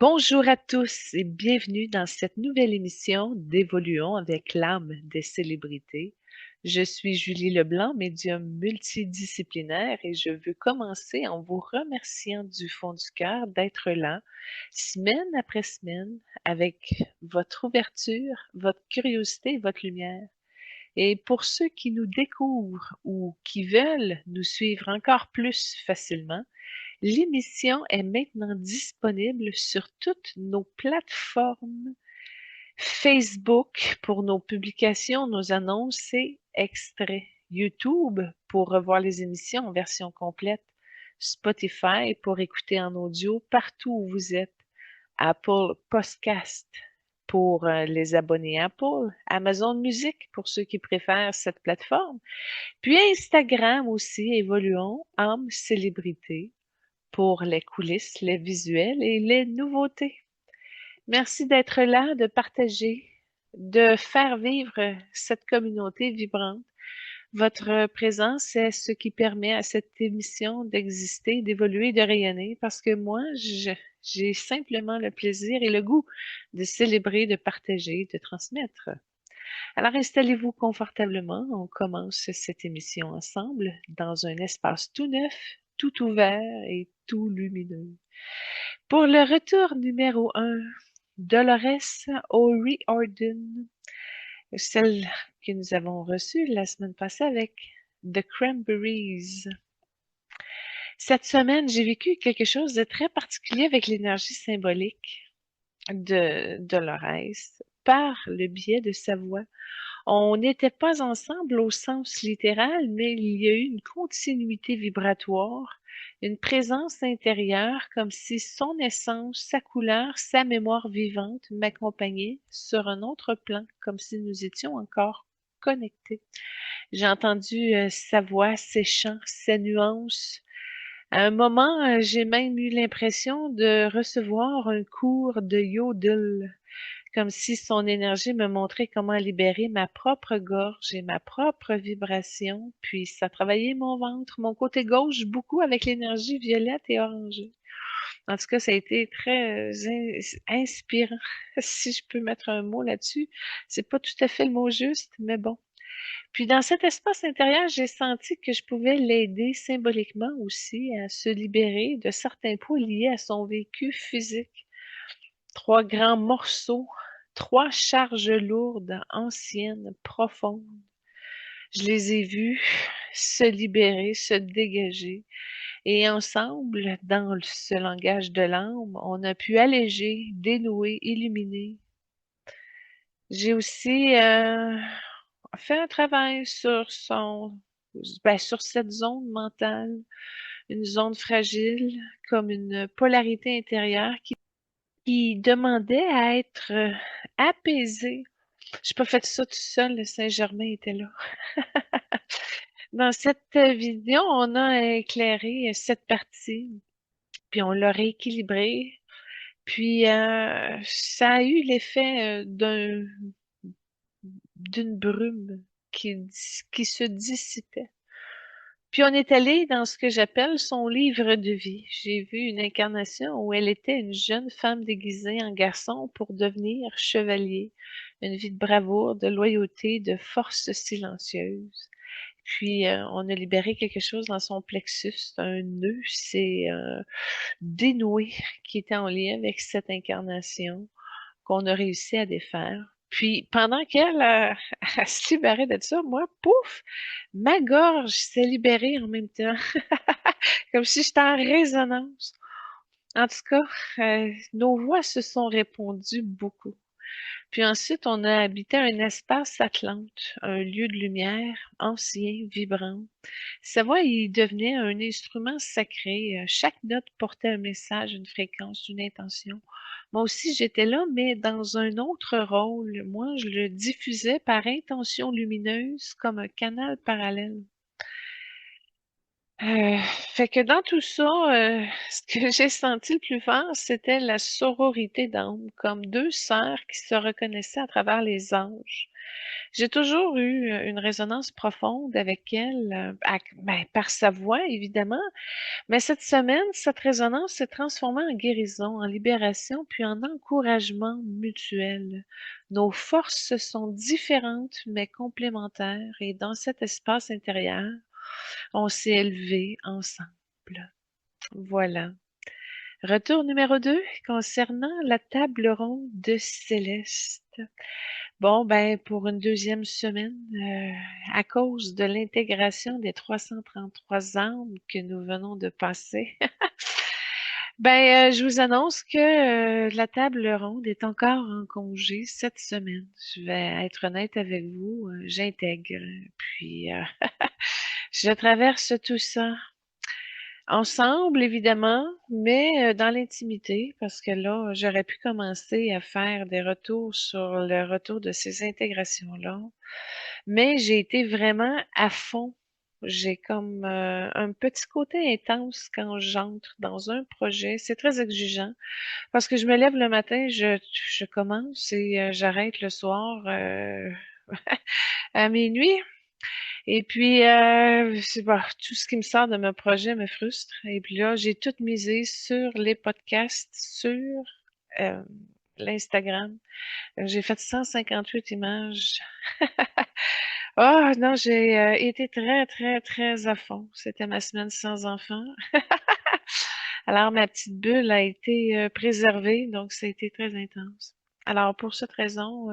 Bonjour à tous et bienvenue dans cette nouvelle émission d'Évoluons avec l'âme des célébrités. Je suis Julie Leblanc, médium multidisciplinaire et je veux commencer en vous remerciant du fond du cœur d'être là, semaine après semaine, avec votre ouverture, votre curiosité et votre lumière. Et pour ceux qui nous découvrent ou qui veulent nous suivre encore plus facilement, l'émission est maintenant disponible sur toutes nos plateformes Facebook pour nos publications, nos annonces et extraits. YouTube pour revoir les émissions en version complète. Spotify pour écouter en audio partout où vous êtes. Apple Podcast pour les abonnés Apple. Amazon Music pour ceux qui préfèrent cette plateforme. Puis Instagram aussi, évoluons, âme, célébrité pour les coulisses, les visuels et les nouveautés. Merci d'être là, de partager, de faire vivre cette communauté vibrante. Votre présence est ce qui permet à cette émission d'exister, d'évoluer, de rayonner, parce que moi, j'ai simplement le plaisir et le goût de célébrer, de partager, de transmettre. Alors installez-vous confortablement, on commence cette émission ensemble dans un espace tout neuf, tout ouvert et tout lumineux. Pour le retour numéro 1, Dolores O'Riordan, celle que nous avons reçue la semaine passée avec The Cranberries. Cette semaine, j'ai vécu quelque chose de très particulier avec l'énergie symbolique de Dolores par le biais de sa voix. On n'était pas ensemble au sens littéral, mais il y a eu une continuité vibratoire, une présence intérieure, comme si son essence, sa couleur, sa mémoire vivante m'accompagnaient sur un autre plan, comme si nous étions encore connectés. J'ai entendu sa voix, ses chants, ses nuances. À un moment, j'ai même eu l'impression de recevoir un cours de yodel, comme si son énergie me montrait comment libérer ma propre gorge et ma propre vibration, puis ça travaillait mon ventre, mon côté gauche, beaucoup avec l'énergie violette et orangée. En tout cas, ça a été très inspirant, si je peux mettre un mot là-dessus. C'est pas tout à fait le mot juste, mais bon. Puis dans cet espace intérieur, j'ai senti que je pouvais l'aider symboliquement aussi à se libérer de certains poids liés à son vécu physique. 3 grands morceaux, 3 charges lourdes, anciennes, profondes. Je les ai vus se libérer, se dégager. Et ensemble, dans ce langage de l'âme, on a pu alléger, dénouer, illuminer. J'ai aussi fait un travail sur sur cette zone mentale, une zone fragile, comme une polarité intérieure qui demandait à être apaisée. J'ai pas fait ça tout seul, le Saint-Germain était là. Dans cette vision, on a éclairé cette partie, puis on l'a rééquilibrée, puis ça a eu l'effet d'une brume qui se dissipait. Puis on est allé dans ce que j'appelle son livre de vie. J'ai vu une incarnation où elle était une jeune femme déguisée en garçon pour devenir chevalier. Une vie de bravoure, de loyauté, de force silencieuse. Puis on a libéré quelque chose dans son plexus, un nœud s'est dénoué qui était en lien avec cette incarnation qu'on a réussi à défaire. Puis pendant qu'elle elle se libérait de ça, moi, pouf, ma gorge s'est libérée en même temps, comme si j'étais en résonance. En tout cas, nos voix se sont répondues beaucoup. Puis ensuite, on a habité un espace atlante, un lieu de lumière, ancien, vibrant. Sa voix, il devenait un instrument sacré. Chaque note portait un message, une fréquence, une intention. Moi aussi, j'étais là, mais dans un autre rôle. Moi, je le diffusais par intention lumineuse comme un canal parallèle. Euh, Fait que dans tout ça, ce que j'ai senti le plus fort, c'était la sororité d'âme, comme deux sœurs qui se reconnaissaient à travers les âges. J'ai toujours eu une résonance profonde avec elle, par sa voix, évidemment, mais cette semaine, cette résonance s'est transformée en guérison, en libération, puis en encouragement mutuel. Nos forces sont différentes, mais complémentaires, et dans cet espace intérieur, on s'est élevés ensemble. Voilà. Retour numéro 2 concernant la table ronde de Céleste. Bon, ben, pour une deuxième semaine, à cause de l'intégration des 333 âmes que nous venons de passer, ben, je vous annonce que la table ronde est encore en congé cette semaine. Je vais être honnête avec vous, j'intègre, puis je traverse tout ça ensemble, évidemment, mais dans l'intimité, parce que là, j'aurais pu commencer à faire des retours sur le retour de ces intégrations-là, mais j'ai été vraiment à fond. J'ai comme un petit côté intense quand j'entre dans un projet. C'est très exigeant parce que je me lève le matin, je commence et j'arrête le soir à minuit. Et puis, c'est bon, tout ce qui me sort de mon projet me frustre. Et puis là, j'ai tout misé sur les podcasts, sur euh, l'Instagram. J'ai fait 158 images. Ah non, j'ai été très, très, très à fond. C'était ma semaine sans enfant. Alors, ma petite bulle a été préservée, donc ça a été très intense. Alors, pour cette raison,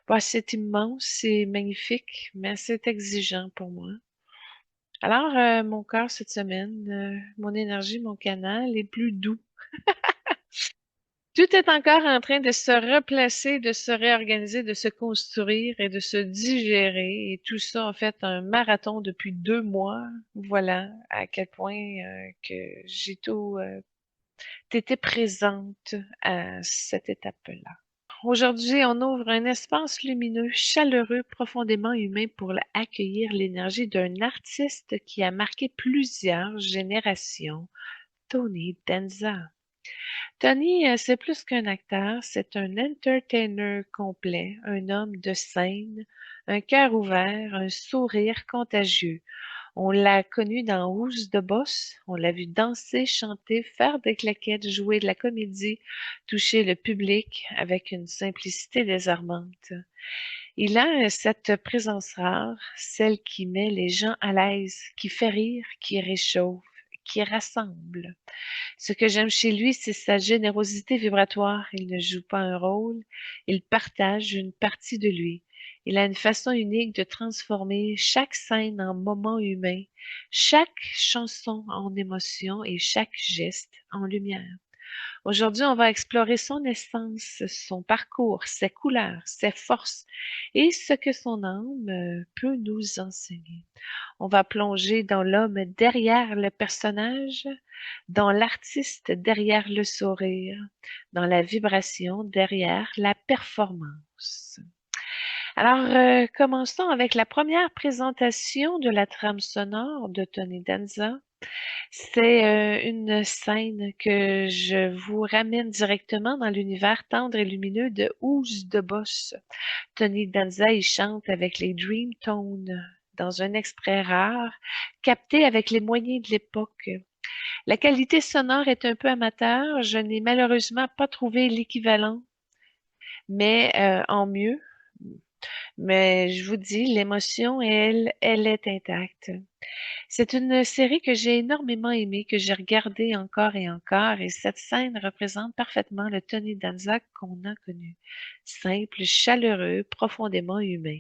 bah, c'est immense, c'est magnifique, mais c'est exigeant pour moi. Alors, mon corps cette semaine, mon énergie, mon canal est plus doux. Tout est encore en train de se replacer, de se réorganiser, de se construire et de se digérer. Et tout ça, en fait, un marathon depuis 2 mois. Voilà à quel point que j'ai tout été présente à cette étape-là. Aujourd'hui, on ouvre un espace lumineux, chaleureux, profondément humain pour accueillir l'énergie d'un artiste qui a marqué plusieurs générations, Tony Danza. Tony, c'est plus qu'un acteur, c'est un entertainer complet, un homme de scène, un cœur ouvert, un sourire contagieux. On l'a connu dans Who's the Boss, on l'a vu danser, chanter, faire des claquettes, jouer de la comédie, toucher le public avec une simplicité désarmante. Il a cette présence rare, celle qui met les gens à l'aise, qui fait rire, qui réchauffe, qui rassemble. Ce que j'aime chez lui, c'est sa générosité vibratoire. Il ne joue pas un rôle, il partage une partie de lui. Il a une façon unique de transformer chaque scène en moment humain, chaque chanson en émotion et chaque geste en lumière. Aujourd'hui, on va explorer son essence, son parcours, ses couleurs, ses forces et ce que son âme peut nous enseigner. On va plonger dans l'homme derrière le personnage, dans l'artiste derrière le sourire, dans la vibration derrière la performance. Alors, commençons avec la première présentation de la trame sonore de Tony Danza. C'est une scène que je vous ramène directement dans l'univers tendre et lumineux de Who's the Boss. Tony Danza y chante avec les Dream Tones dans un extrait rare, capté avec les moyens de l'époque. La qualité sonore est un peu amateur, je n'ai malheureusement pas trouvé l'équivalent, mais en mieux. Mais je vous dis, l'émotion, elle est intacte. C'est une série que j'ai énormément aimée, que j'ai regardée encore et encore, et cette scène représente parfaitement le Tony Danza qu'on a connu. Simple, chaleureux, profondément humain.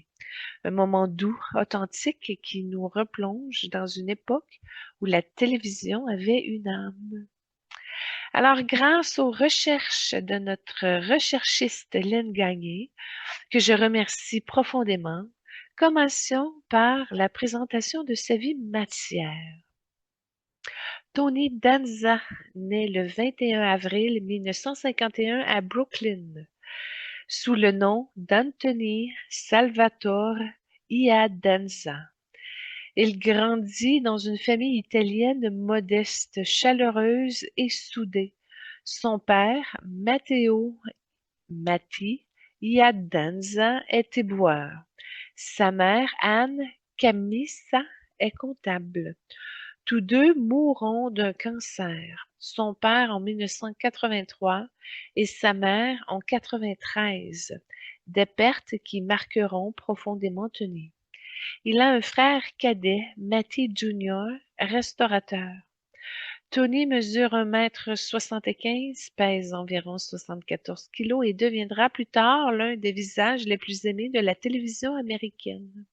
Un moment doux, authentique et qui nous replonge dans une époque où la télévision avait une âme. Alors, grâce aux recherches de notre recherchiste Lynn Gagné, que je remercie profondément, commençons par la présentation de sa vie matière. Tony Danza naît le 21 avril 1951 à Brooklyn, sous le nom d'Anthony Salvatore Iadanza. Il grandit dans une famille italienne modeste, chaleureuse et soudée. Son père, Matteo Matti, Yad Danza est éboueur. Sa mère, Anne Camissa, est comptable. Tous deux mourront d'un cancer, son père en 1983 et sa mère en 93, des pertes qui marqueront profondément Tony. Il a un frère cadet, Matty Jr., restaurateur. Tony mesure 1,75 m, pèse environ 74 kilos et deviendra plus tard l'un des visages les plus aimés de la télévision américaine.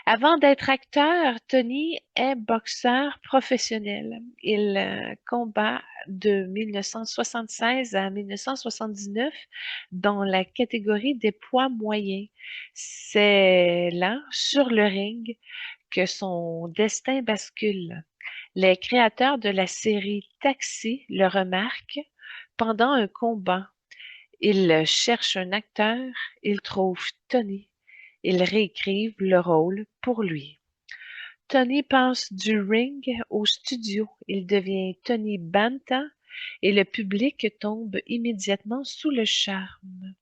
Avant d'être acteur, Tony est boxeur professionnel. Il combat de 1976 à 1979 dans la catégorie des poids moyens. C'est là, sur le ring, que son destin bascule. Les créateurs de la série Taxi le remarquent pendant un combat. Ils cherchent un acteur, ils trouvent Tony. Ils réécrivent le rôle pour lui. Tony passe du ring au studio. Il devient Tony Banta et le public tombe immédiatement sous le charme.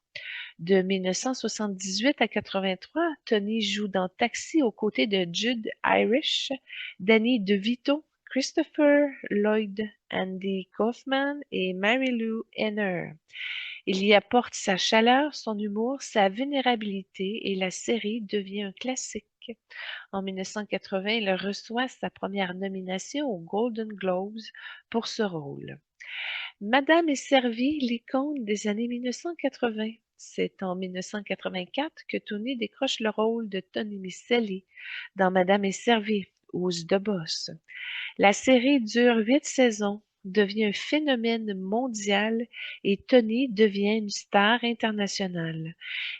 De 1978 à 83, Tony joue dans Taxi aux côtés de Judd Hirsch, Danny DeVito, Christopher Lloyd, Andy Kaufman et Mary Lou Henner. Il y apporte sa chaleur, son humour, sa vulnérabilité et la série devient un classique. En 1980, il reçoit sa première nomination aux Golden Globes pour ce rôle. Madame est servie, l'icône des années 1980. C'est en 1984 que Tony décroche le rôle de Tony Micelli dans Madame est servie, Who's the Boss. La série dure 8 saisons, devient un phénomène mondial et Tony devient une star internationale.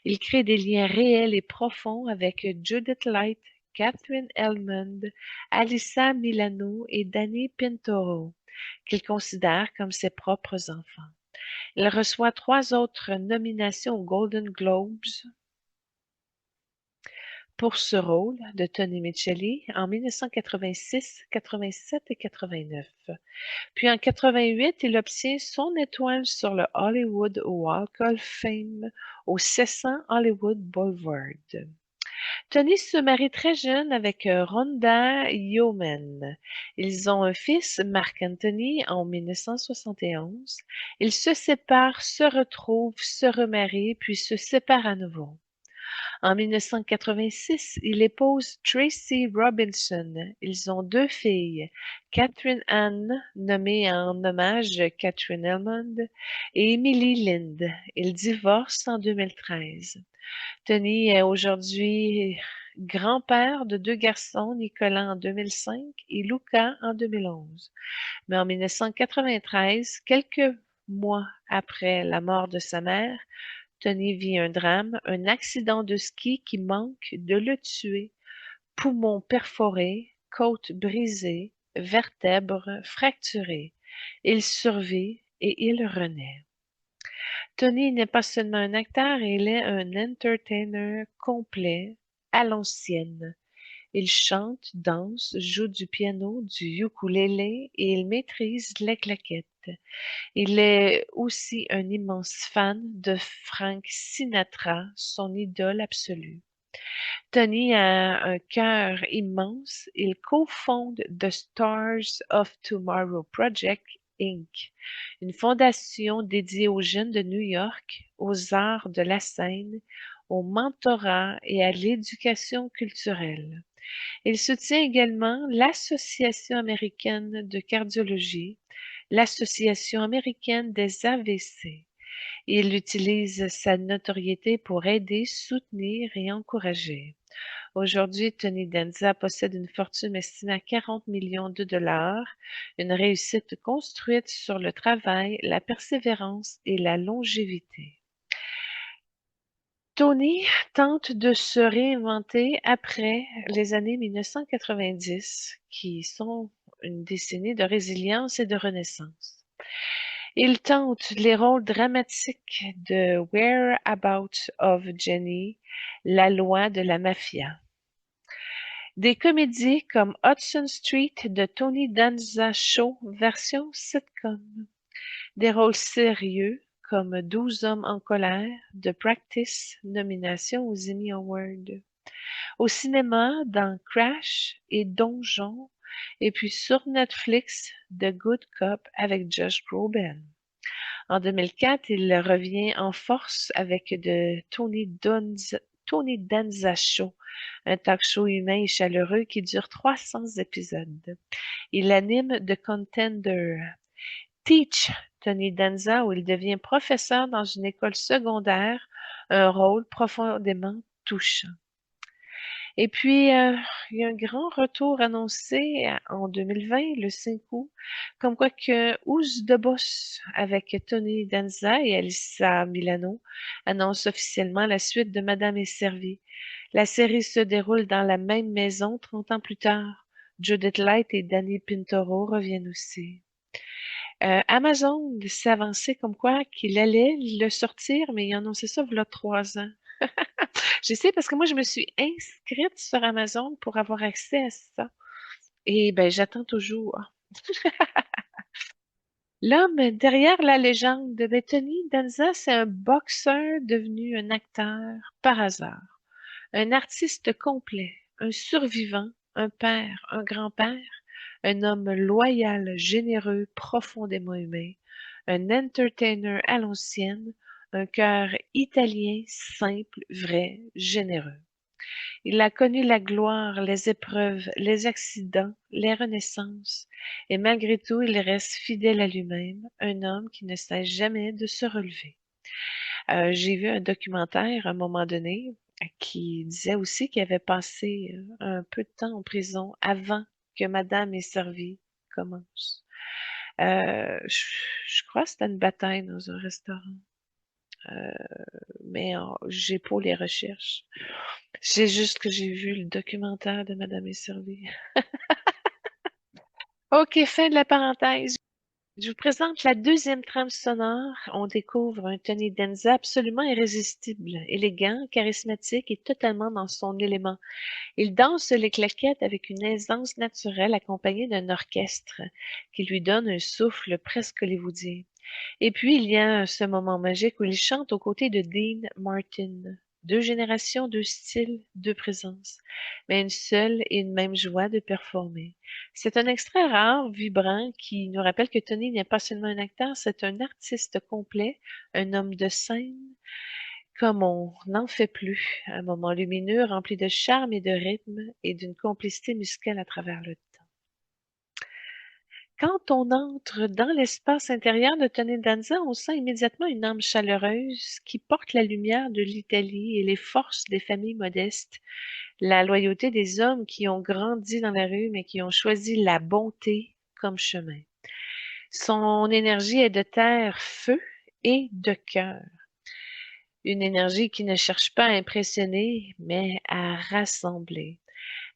Il crée des liens réels et profonds avec Judith Light, Catherine Elmond, Alyssa Milano et Danny Pintor, qu'il considère comme ses propres enfants. Il reçoit 3 autres nominations aux Golden Globes pour ce rôle de Tony Micelli en 1986, 87 et 89. Puis en 88, il obtient son étoile sur le Hollywood Walk of Fame au 600 Hollywood Boulevard. Tony se marie très jeune avec Rhonda Yeoman. Ils ont un fils, Marc Anthony, en 1971. Ils se séparent, se retrouvent, se remarient, puis se séparent à nouveau. En 1986, il épouse Tracy Robinson. Ils ont 2 filles, Catherine Anne, nommée en hommage à Catherine Elmond, et Emily Lind. Ils divorcent en 2013. Tony est aujourd'hui grand-père de 2 garçons, Nicolas en 2005 et Luca en 2011. Mais en 1993, quelques mois après la mort de sa mère, Tony vit un drame, un accident de ski qui manque de le tuer. Poumons perforés, côte brisée, vertèbres fracturées. Il survit et il renaît. Tony n'est pas seulement un acteur, il est un entertainer complet, à l'ancienne. Il chante, danse, joue du piano, du ukulélé et il maîtrise les claquettes. Il est aussi un immense fan de Frank Sinatra, son idole absolue. Tony a un cœur immense. Il cofonde The Stars of Tomorrow Project, Inc., une fondation dédiée aux jeunes de New York, aux arts de la scène, au mentorat et à l'éducation culturelle. Il soutient également l'Association américaine de cardiologie, l'Association américaine des AVC. Il utilise sa notoriété pour aider, soutenir et encourager. Aujourd'hui, Tony Danza possède une fortune estimée à 40 millions de dollars, une réussite construite sur le travail, la persévérance et la longévité. Tony tente de se réinventer après les années 1990, qui sont une décennie de résilience et de renaissance. Il tente les rôles dramatiques de Whereabouts of Jenny, La loi de la mafia. Des comédies comme Hudson Street de Tony Danza Show version sitcom. Des rôles sérieux comme 12 hommes en colère, The Practice, nomination aux Emmy Awards. Au cinéma, dans Crash et Donjon, et puis sur Netflix, The Good Cop avec Josh Groban. En 2004, il revient en force avec The Tony Danza Show, un talk show humain et chaleureux qui dure 300 épisodes. Il anime The Contender, Teach Tony Danza, où il devient professeur dans une école secondaire, un rôle profondément touchant. Et puis, il y a un grand retour annoncé en 2020, le 5 août, comme quoi que Who's the Boss avec Tony Danza et Alyssa Milano annonce officiellement la suite de Madame est servie. La série se déroule dans la même maison 30 ans plus tard. Judith Light et Danny Pintor reviennent aussi. Amazon s'est avancé comme quoi qu'il allait le sortir, mais il a annoncé ça il y a 3 ans. J'essaie parce que moi, je me suis inscrite sur Amazon pour avoir accès à ça. Et ben, j'attends toujours. L'homme derrière la légende de Bethany Danza, c'est un boxeur devenu un acteur par hasard, un artiste complet, un survivant, un père, un grand-père, un homme loyal, généreux, profondément humain, un entertainer à l'ancienne, un cœur italien, simple, vrai, généreux. Il a connu la gloire, les épreuves, les accidents, les renaissances, et malgré tout, il reste fidèle à lui-même, un homme qui ne cesse jamais de se relever. J'ai vu un documentaire à un moment donné qui disait aussi qu'il avait passé un peu de temps en prison avant que Madame est servie commence. Je, je crois que c'était une bataille dans un restaurant, euh, mais j'ai pas les recherches. C'est juste que j'ai vu le documentaire de Madame est servie. OK, fin de la parenthèse. Je vous présente la deuxième trame sonore. On découvre un Tony Danza absolument irrésistible, élégant, charismatique et totalement dans son élément. Il danse les claquettes avec une aisance naturelle accompagnée d'un orchestre qui lui donne un souffle presque hollywoodien. Et puis, il y a ce moment magique où il chante aux côtés de Dean Martin. 2 générations, 2 styles, 2 présences, mais une seule et une même joie de performer. C'est un extrait rare, vibrant, qui nous rappelle que Tony n'est pas seulement un acteur, c'est un artiste complet, un homme de scène, comme on n'en fait plus. Un moment lumineux, rempli de charme et de rythme, et d'une complicité musicale à travers le temps. Quand on entre dans l'espace intérieur de Tony Danza, on sent immédiatement une âme chaleureuse qui porte la lumière de l'Italie et les forces des familles modestes, la loyauté des hommes qui ont grandi dans la rue mais qui ont choisi la bonté comme chemin. Son énergie est de terre, feu et de cœur. Une énergie qui ne cherche pas à impressionner, mais à rassembler.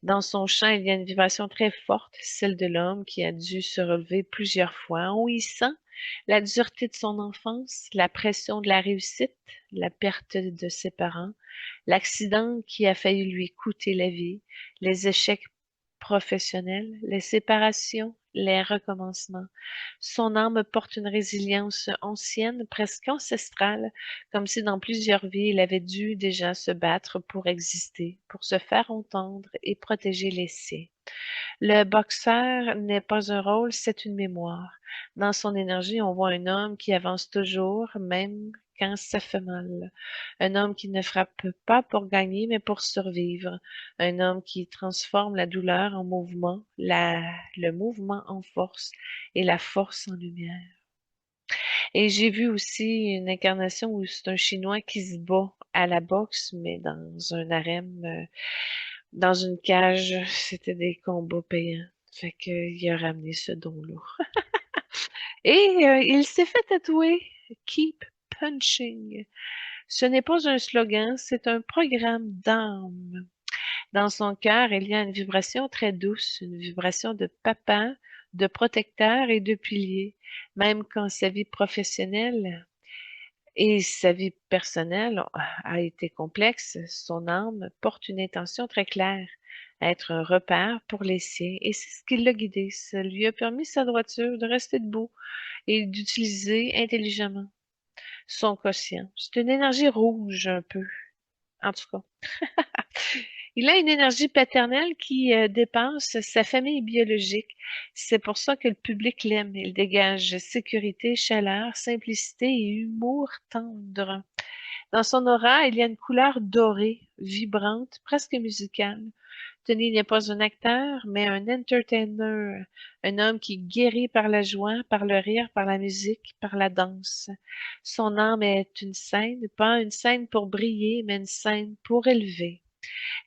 Dans son chant, il y a une vibration très forte, celle de l'homme qui a dû se relever plusieurs fois. On y sent la dureté de son enfance, la pression de la réussite, la perte de ses parents, l'accident qui a failli lui coûter la vie, les échecs professionnels, les séparations, les recommencements. Son âme porte une résilience ancienne, presque ancestrale, comme si dans plusieurs vies il avait dû déjà se battre pour exister, pour se faire entendre et protéger les siens. Le boxeur n'est pas un rôle, c'est une mémoire. Dans son énergie, on voit un homme qui avance toujours, même quand ça fait mal. Un homme qui ne frappe pas pour gagner, mais pour survivre. Un homme qui transforme la douleur en mouvement, le mouvement en force et la force en lumière. Et j'ai vu aussi une incarnation où c'est un Chinois qui se bat à la boxe, mais dans un harem, dans une cage. C'était des combats payants. Fait que, il a ramené ce don-là. Et il s'est fait tatouer Keep Punching. Ce n'est pas un slogan, c'est un programme d'âme. Dans son cœur, il y a une vibration très douce, une vibration de papa, de protecteur et de pilier. Même quand sa vie professionnelle et sa vie personnelle a été complexe, son âme porte une intention très claire, être un repère pour les siens, et c'est ce qui l'a guidé. Ça lui a permis sa droiture, de rester debout et d'utiliser intelligemment. son quotient. C'est une énergie rouge un peu, en tout cas. Il a une énergie paternelle qui dépasse sa famille biologique. C'est pour ça que le public l'aime. Il dégage sécurité, chaleur, simplicité et humour tendre. Dans son aura, il y a une couleur dorée, vibrante, presque musicale. Tony n'est pas un acteur, mais un entertainer, un homme qui guérit par la joie, par le rire, par la musique, par la danse. Son âme est une scène, pas une scène pour briller, mais une scène pour élever.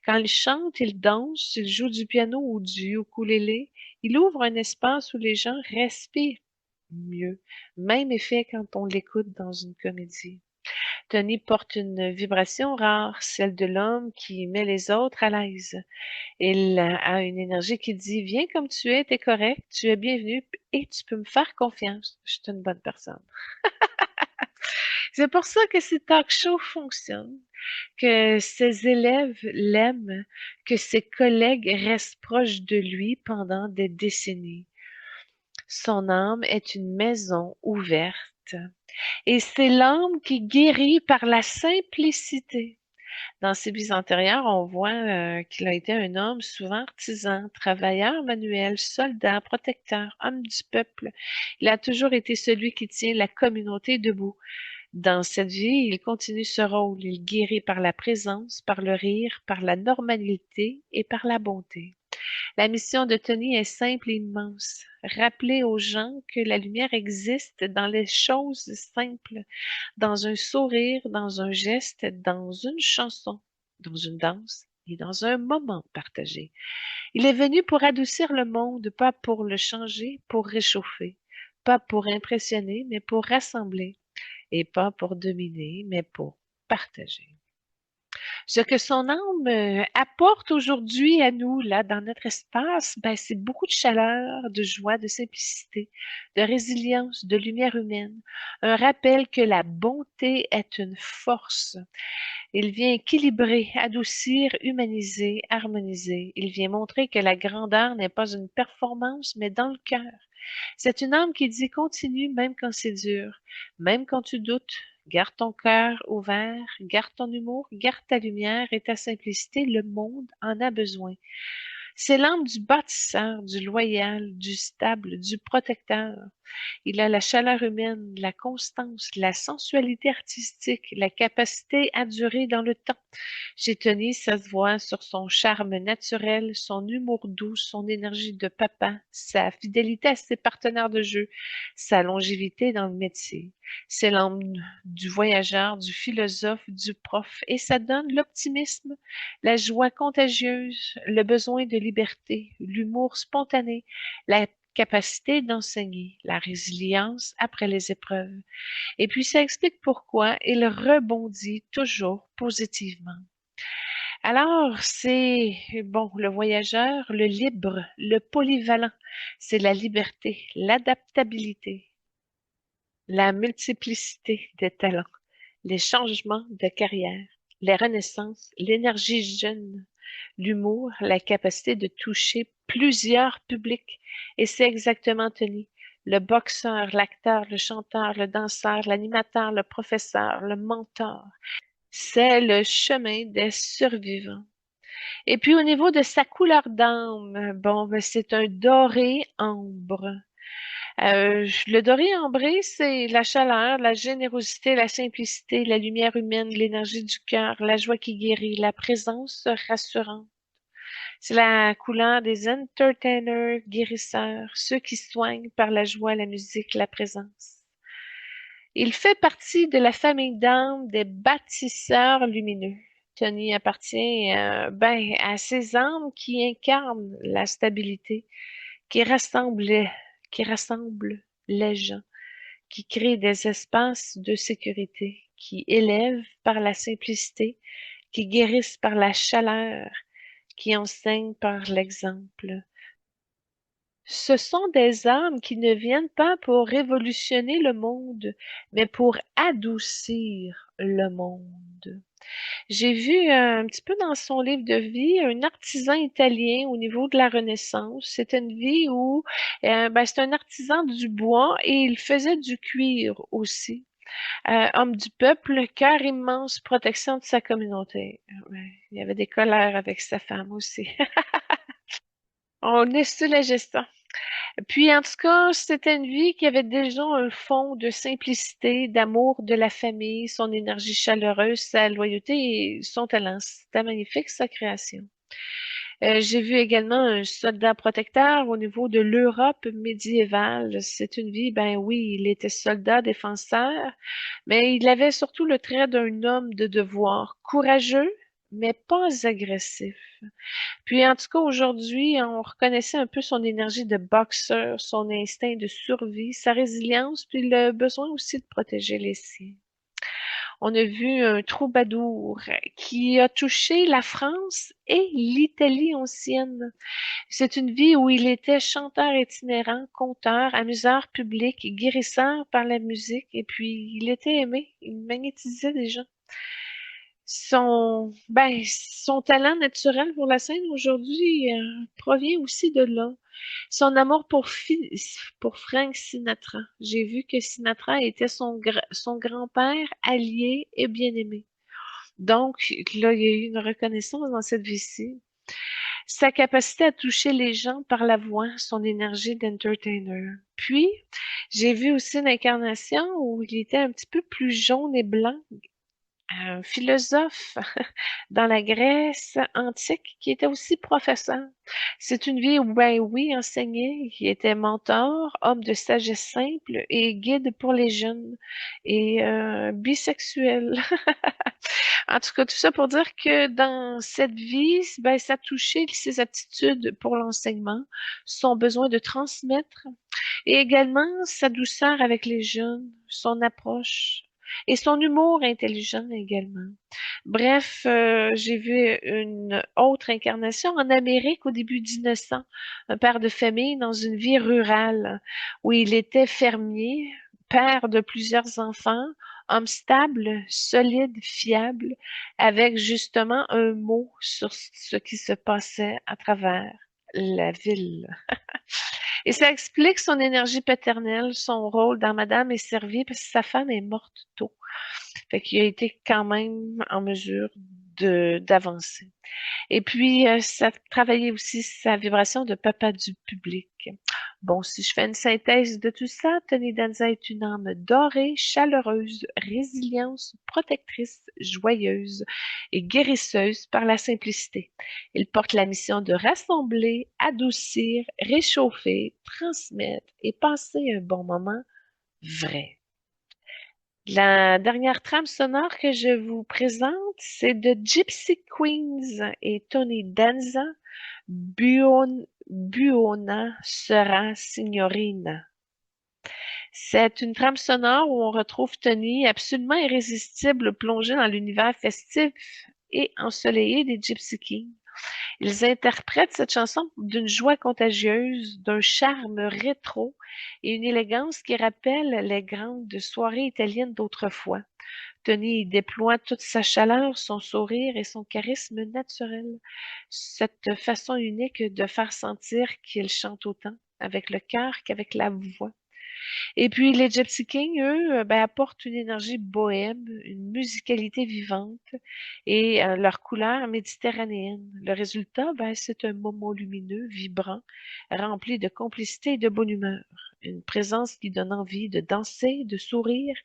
Quand il chante, il danse, il joue du piano ou du ukulélé, il ouvre un espace où les gens respirent mieux. Même effet quand on l'écoute dans une comédie. Tony porte une vibration rare, celle de l'homme qui met les autres à l'aise. Il a une énergie qui dit: viens comme tu es, t'es correct, tu es bienvenu et tu peux me faire confiance. Je suis une bonne personne. C'est pour ça que ces talk shows fonctionnent, que ses élèves l'aiment, que ses collègues restent proches de lui pendant des décennies. Son âme est une maison ouverte et c'est l'âme qui guérit par la simplicité. Dans ses vies antérieures, on voit qu'il a été un homme souvent artisan, travailleur manuel, soldat, protecteur, homme du peuple. Il a toujours été celui qui tient la communauté debout. Dans cette vie, il continue ce rôle. Il guérit par la présence, par le rire, par la normalité et par la bonté. La mission de Tony est simple et immense. Rappeler aux gens que la lumière existe dans les choses simples, dans un sourire, dans un geste, dans une chanson, dans une danse et dans un moment partagé. Il est venu pour adoucir le monde, pas pour le changer, pour réchauffer, pas pour impressionner, mais pour rassembler, et pas pour dominer, mais pour partager. Ce que son âme apporte aujourd'hui à nous, là, dans notre espace, ben, c'est beaucoup de chaleur, de joie, de simplicité, de résilience, de lumière humaine. Un rappel que la bonté est une force. Il vient équilibrer, adoucir, humaniser, harmoniser. Il vient montrer que la grandeur n'est pas une performance, mais dans le cœur. C'est une âme qui dit continue même quand c'est dur, même quand tu doutes. Garde ton cœur ouvert, garde ton humour, garde ta lumière et ta simplicité, le monde en a besoin. C'est l'âme du bâtisseur, du loyal, du stable, du protecteur. Il a la chaleur humaine, la constance, la sensualité artistique, la capacité à durer dans le temps. Chez Tony, ça se voit sur son charme naturel, son humour doux, son énergie de papa, sa fidélité à ses partenaires de jeu, sa longévité dans le métier. C'est l'âme du voyageur, du philosophe, du prof, et ça donne l'optimisme, la joie contagieuse, le besoin de liberté, l'humour spontané, la capacité d'enseigner, la résilience après les épreuves. Et puis ça explique pourquoi il rebondit toujours positivement. Alors, c'est bon, le voyageur, le libre, le polyvalent, c'est la liberté, l'adaptabilité, la multiplicité des talents, les changements de carrière, les renaissances, l'énergie jeune, l'humour, la capacité de toucher plusieurs publics. Et c'est exactement Tony. Le boxeur, l'acteur, le chanteur, le danseur, l'animateur, le professeur, le mentor. C'est le chemin des survivants. Et puis au niveau de sa couleur d'âme, bon, ben, c'est un doré ambre. Le doré ambré, c'est la chaleur, la générosité, la simplicité, la lumière humaine, l'énergie du cœur, la joie qui guérit, la présence rassurante. C'est la couleur des entertainers, guérisseurs, ceux qui soignent par la joie, la musique, la présence. Il fait partie de la famille d'âmes des bâtisseurs lumineux. Tony appartient ben, à ces âmes qui incarnent la stabilité, qui rassemblent, qui rassemblent les gens, qui créent des espaces de sécurité, qui élèvent par la simplicité, qui guérissent par la chaleur, qui enseignent par l'exemple. Ce sont des âmes qui ne viennent pas pour révolutionner le monde, mais pour adoucir le monde. J'ai vu un petit peu dans son livre de vie un artisan italien au niveau de la Renaissance. C'était une vie où ben, c'est un artisan du bois et il faisait du cuir aussi. Homme du peuple, cœur immense, protection de sa communauté. Ouais, il y avait des colères avec sa femme aussi. On est sous la gestion. Puis, en tout cas, c'était une vie qui avait déjà un fond de simplicité, d'amour de la famille, son énergie chaleureuse, sa loyauté et son talent. C'était magnifique, sa création. J'ai vu également un soldat protecteur au niveau de l'Europe médiévale. C'est une vie, ben oui, il était soldat défenseur, mais il avait surtout le trait d'un homme de devoir, courageux, mais pas agressif. Puis en tout cas, aujourd'hui, on reconnaissait un peu son énergie de boxeur, son instinct de survie, sa résilience, puis le besoin aussi de protéger les siens. On a vu un troubadour qui a touché la France et l'Italie ancienne. C'est une vie où il était chanteur itinérant, conteur, amuseur public, guérisseur par la musique, et puis il était aimé, il magnétisait des gens. Son talent naturel pour la scène aujourd'hui provient aussi de là. Son amour pour Frank Sinatra. J'ai vu que Sinatra était son grand-père allié et bien-aimé. Donc, là, il y a eu une reconnaissance dans cette vie-ci. Sa capacité à toucher les gens par la voix, son énergie d'entertainer. Puis, j'ai vu aussi une incarnation où il était un petit peu plus jaune et blanc, un philosophe dans la Grèce antique qui était aussi professeur. C'est une vie où, ben oui, enseignait, qui était mentor, homme de sagesse simple et guide pour les jeunes et bisexuel. En tout cas, tout ça pour dire que dans cette vie, ben, ça touchait ses aptitudes pour l'enseignement, son besoin de transmettre et également sa douceur avec les jeunes, son approche et son humour intelligent également. Bref, j'ai vu une autre incarnation en Amérique au début des 1900, un père de famille dans une vie rurale où il était fermier, père de plusieurs enfants, homme stable, solide, fiable, avec justement un mot sur ce qui se passait à travers la ville. Et ça explique son énergie paternelle, son rôle dans Madame est servie parce que sa femme est morte tôt. Fait qu'il a été quand même en mesure d'avancer. Et puis, ça travaillait aussi sa vibration de papa du public. Bon, si je fais une synthèse de tout ça, Tony Danza est une âme dorée, chaleureuse, résilience, protectrice, joyeuse et guérisseuse par la simplicité. Il porte la mission de rassembler, adoucir, réchauffer, transmettre et passer un bon moment vrai. La dernière trame sonore que je vous présente, c'est de Gypsy Queens et Tony Danza, Buona sera signorina. C'est une trame sonore où on retrouve Tony absolument irrésistible, plongé dans l'univers festif et ensoleillé des Gypsy Kings. Ils interprètent cette chanson d'une joie contagieuse, d'un charme rétro et une élégance qui rappelle les grandes soirées italiennes d'autrefois. Tony y déploie toute sa chaleur, son sourire et son charisme naturel. Cette façon unique de faire sentir qu'il chante autant avec le cœur qu'avec la voix. Et puis les Gypsy Kings, eux, ben, apportent une énergie bohème, une musicalité vivante et leur couleur méditerranéenne. Le résultat, ben, c'est un moment lumineux, vibrant, rempli de complicité et de bonne humeur. Une présence qui donne envie de danser, de sourire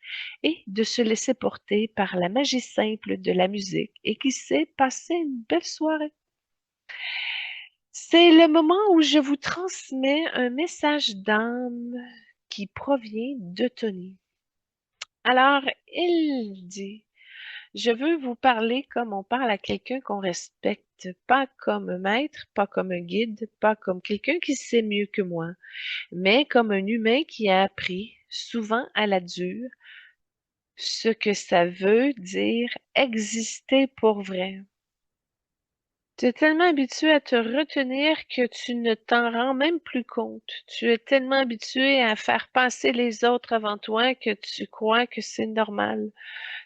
et de se laisser porter par la magie simple de la musique et qui sait passer une belle soirée. C'est le moment où je vous transmets un message d'âme qui provient de Tony. Alors, il dit, je veux vous parler comme on parle à quelqu'un qu'on respecte, pas comme un maître, pas comme un guide, pas comme quelqu'un qui sait mieux que moi, mais comme un humain qui a appris, souvent à la dure, ce que ça veut dire exister pour vrai. Tu es tellement habitué à te retenir que tu ne t'en rends même plus compte. Tu es tellement habitué à faire passer les autres avant toi que tu crois que c'est normal.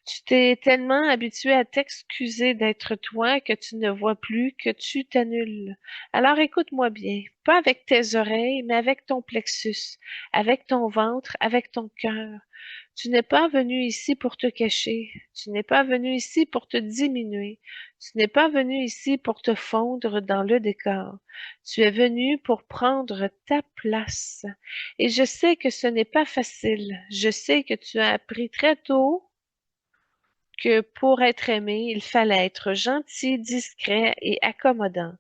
Tu t'es tellement habitué à t'excuser d'être toi que tu ne vois plus que tu t'annules. Alors écoute-moi bien, pas avec tes oreilles, mais avec ton plexus, avec ton ventre, avec ton cœur. Tu n'es pas venu ici pour te cacher. Tu n'es pas venu ici pour te diminuer. Tu n'es pas venu ici pour te fondre dans le décor. Tu es venu pour prendre ta place. Et je sais que ce n'est pas facile. Je sais que tu as appris très tôt que pour être aimé, il fallait être gentil, discret et accommodant.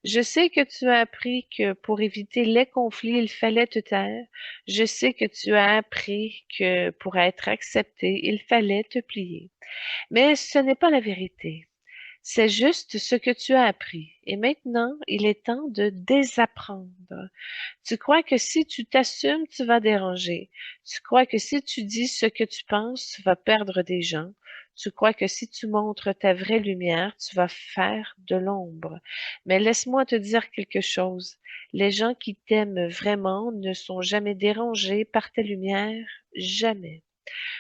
Je sais que tu as appris que pour éviter les conflits, il fallait te taire. Je sais que tu as appris que pour être accepté, il fallait te plier. Mais ce n'est pas la vérité. C'est juste ce que tu as appris. Et maintenant, il est temps de désapprendre. Tu crois que si tu t'assumes, tu vas déranger. Tu crois que si tu dis ce que tu penses, tu vas perdre des gens. Tu crois que si tu montres ta vraie lumière, tu vas faire de l'ombre. Mais laisse-moi te dire quelque chose. Les gens qui t'aiment vraiment ne sont jamais dérangés par ta lumière, jamais.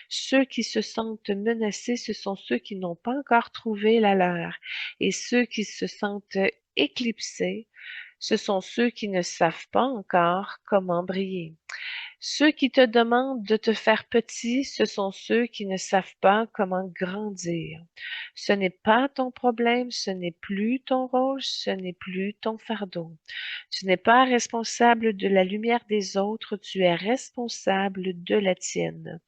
Ceux qui se sentent menacés, ce sont ceux qui n'ont pas encore trouvé la leur. Et ceux qui se sentent éclipsés, ce sont ceux qui ne savent pas encore comment briller. Ceux qui te demandent de te faire petit, ce sont ceux qui ne savent pas comment grandir. Ce n'est pas ton problème, ce n'est plus ton rôle, ce n'est plus ton fardeau. Tu n'es pas responsable de la lumière des autres, tu es responsable de la tienne.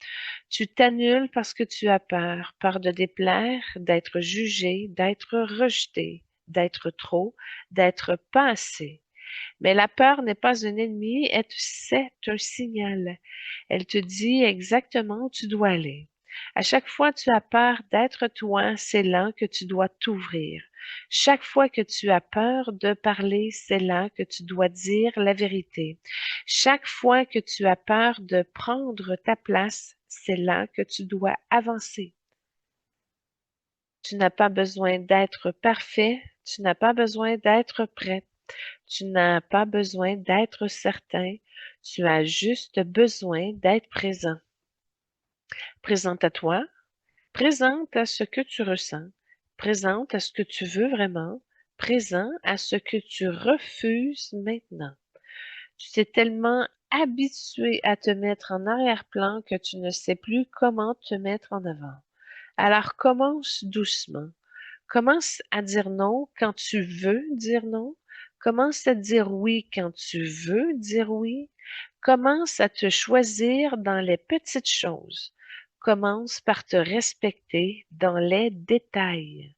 Tu t'annules parce que tu as peur de déplaire, d'être jugé, d'être rejeté, d'être trop, d'être pas assez. Mais la peur n'est pas un ennemi, c'est un signal. Elle te dit exactement où tu dois aller. À chaque fois que tu as peur d'être toi, c'est là que tu dois t'ouvrir. Chaque fois que tu as peur de parler, c'est là que tu dois dire la vérité. Chaque fois que tu as peur de prendre ta place, c'est là que tu dois avancer. Tu n'as pas besoin d'être parfait, tu n'as pas besoin d'être prêt. Tu n'as pas besoin d'être certain, tu as juste besoin d'être présent. Présente à toi, présente à ce que tu ressens, présente à ce que tu veux vraiment, présent à ce que tu refuses maintenant. Tu t'es tellement habitué à te mettre en arrière-plan que tu ne sais plus comment te mettre en avant. Alors commence doucement. Commence à dire non quand tu veux dire non. Commence à dire oui quand tu veux dire oui. Commence à te choisir dans les petites choses. Commence par te respecter dans les détails.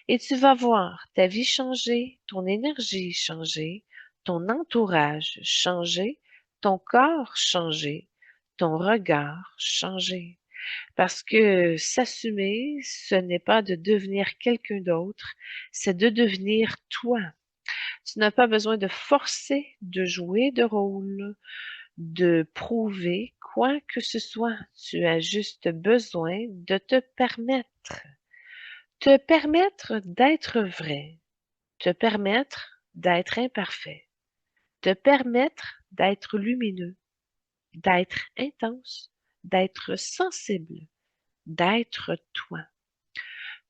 Et tu vas voir ta vie changer, ton énergie changer, ton entourage changer, ton corps changer, ton regard changer. Parce que s'assumer, ce n'est pas de devenir quelqu'un d'autre, c'est de devenir toi. Tu n'as pas besoin de forcer, de jouer de rôle, de prouver quoi que ce soit. Tu as juste besoin de te permettre. Te permettre d'être vrai. Te permettre d'être imparfait. Te permettre d'être lumineux, d'être intense, d'être sensible, d'être toi.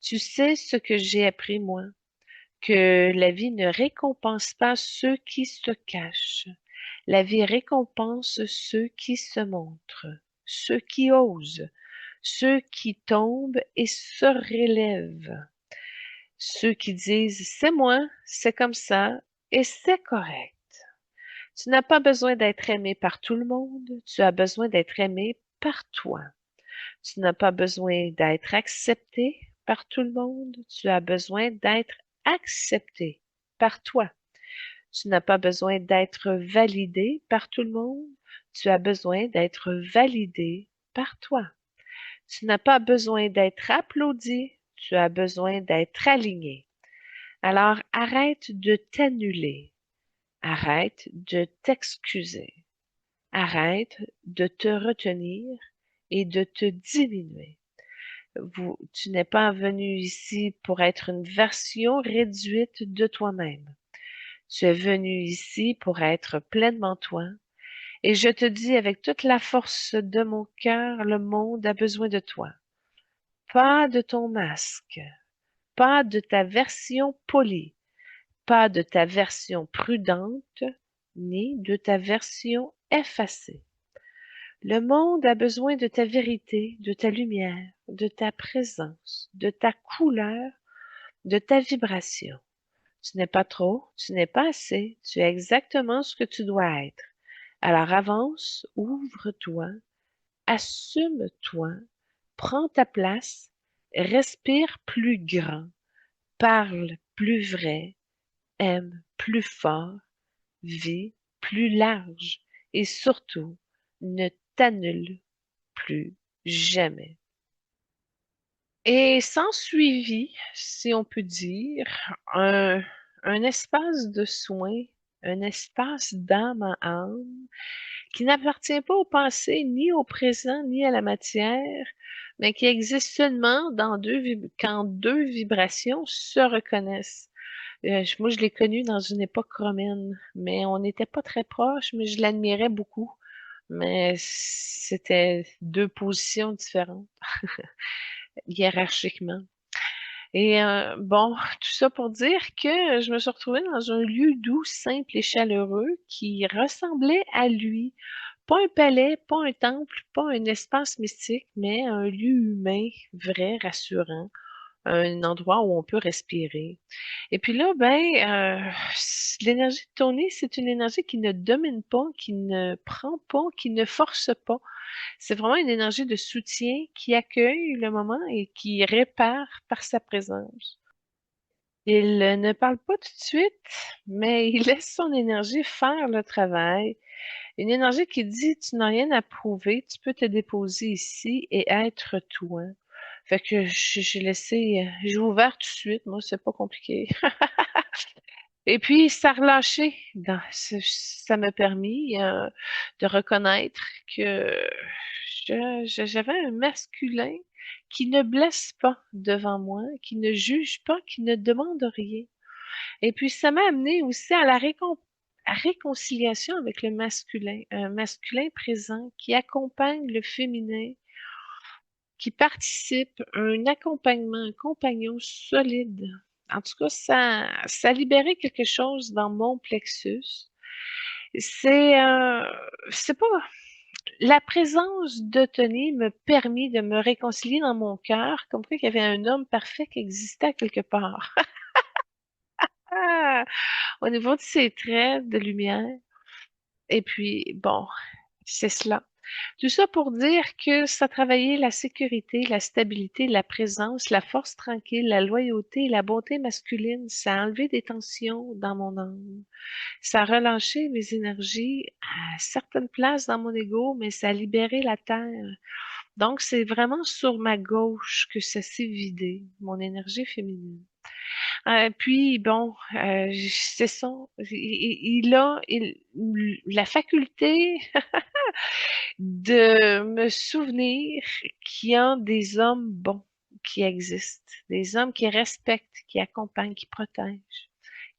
Tu sais ce que j'ai appris moi, que la vie ne récompense pas ceux qui se cachent. La vie récompense ceux qui se montrent, ceux qui osent, ceux qui tombent et se relèvent, ceux qui disent c'est moi, c'est comme ça et c'est correct. Tu n'as pas besoin d'être aimé par tout le monde, tu as besoin d'être aimé par toi. Tu n'as pas besoin d'être accepté par tout le monde, tu as besoin d'être accepté par toi. Tu n'as pas besoin d'être validé par tout le monde, tu as besoin d'être validé par toi. Tu n'as pas besoin d'être applaudi, tu as besoin d'être aligné. Alors arrête de t'annuler, arrête de t'excuser, arrête de te retenir et de te diminuer. Tu n'es pas venu ici pour être une version réduite de toi-même. Tu es venu ici pour être pleinement toi. Et je te dis avec toute la force de mon cœur, le monde a besoin de toi. Pas de ton masque, pas de ta version polie, pas de ta version prudente, ni de ta version effacée. Le monde a besoin de ta vérité, de ta lumière, de ta présence, de ta couleur, de ta vibration. Tu n'es pas trop, tu n'es pas assez, tu es exactement ce que tu dois être. Alors avance, ouvre-toi, assume-toi, prends ta place, respire plus grand, parle plus vrai, aime plus fort, vis plus large et surtout, ne t'annule plus jamais. Et s'ensuivit, si on peut dire, un espace de soins, un espace d'âme à âme qui n'appartient pas au passé, ni au présent, ni à la matière, mais qui existe seulement quand deux vibrations se reconnaissent. Moi, je l'ai connu dans une époque romaine, mais on n'était pas très proches, mais je l'admirais beaucoup. Mais c'était deux positions différentes, hiérarchiquement. Et bon, tout ça pour dire que je me suis retrouvée dans un lieu doux, simple et chaleureux qui ressemblait à lui. Pas un palais, pas un temple, pas un espace mystique, mais un lieu humain, vrai, rassurant, un endroit où on peut respirer. Et puis là, l'énergie de ton nez, c'est une énergie qui ne domine pas, qui ne prend pas, qui ne force pas. C'est vraiment une énergie de soutien qui accueille le moment et qui répare par sa présence. Il ne parle pas tout de suite, mais il laisse son énergie faire le travail. Une énergie qui dit, tu n'as rien à prouver, tu peux te déposer ici et être toi. Fait que j'ai ouvert tout de suite, moi, c'est pas compliqué. Et puis, ça a relâché. Ça m'a permis de reconnaître que j'avais un masculin qui ne blesse pas devant moi, qui ne juge pas, qui ne demande rien. Et puis, ça m'a amené aussi à à réconciliation avec le masculin, un masculin présent qui accompagne le féminin, qui participe à un accompagnement, un compagnon solide. En tout cas, ça a libéré quelque chose dans mon plexus. C'est c'est pas la présence de Tony me permis de me réconcilier dans mon cœur, comme quoi il y avait un homme parfait qui existait quelque part. Ah! Au niveau de ses traits de lumière. Et puis, bon, c'est cela. Tout ça pour dire que ça travaillait la sécurité, la stabilité, la présence, la force tranquille, la loyauté, la bonté masculine. Ça a enlevé des tensions dans mon âme. Ça a relâché mes énergies à certaines places dans mon ego, mais ça a libéré la terre. Donc, c'est vraiment sur ma gauche que ça s'est vidé, mon énergie féminine. Puis, bon, c'est ça. Il a la faculté de me souvenir qu'il y a des hommes bons qui existent, des hommes qui respectent, qui accompagnent, qui protègent,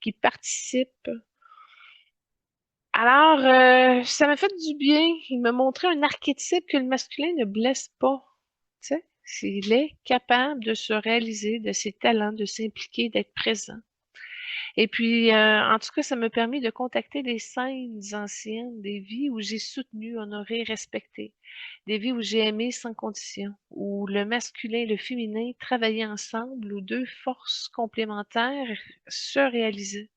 qui participent. Alors, ça m'a fait du bien. Il m'a montré un archétype que le masculin ne blesse pas. Tu sais, s'il est capable de se réaliser de ses talents, de s'impliquer, d'être présent. Et puis, en tout cas, ça m'a permis de contacter des scènes anciennes, des vies où j'ai soutenu, honoré, respecté, des vies où j'ai aimé sans condition, où le masculin et le féminin travaillaient ensemble, où deux forces complémentaires se réalisaient.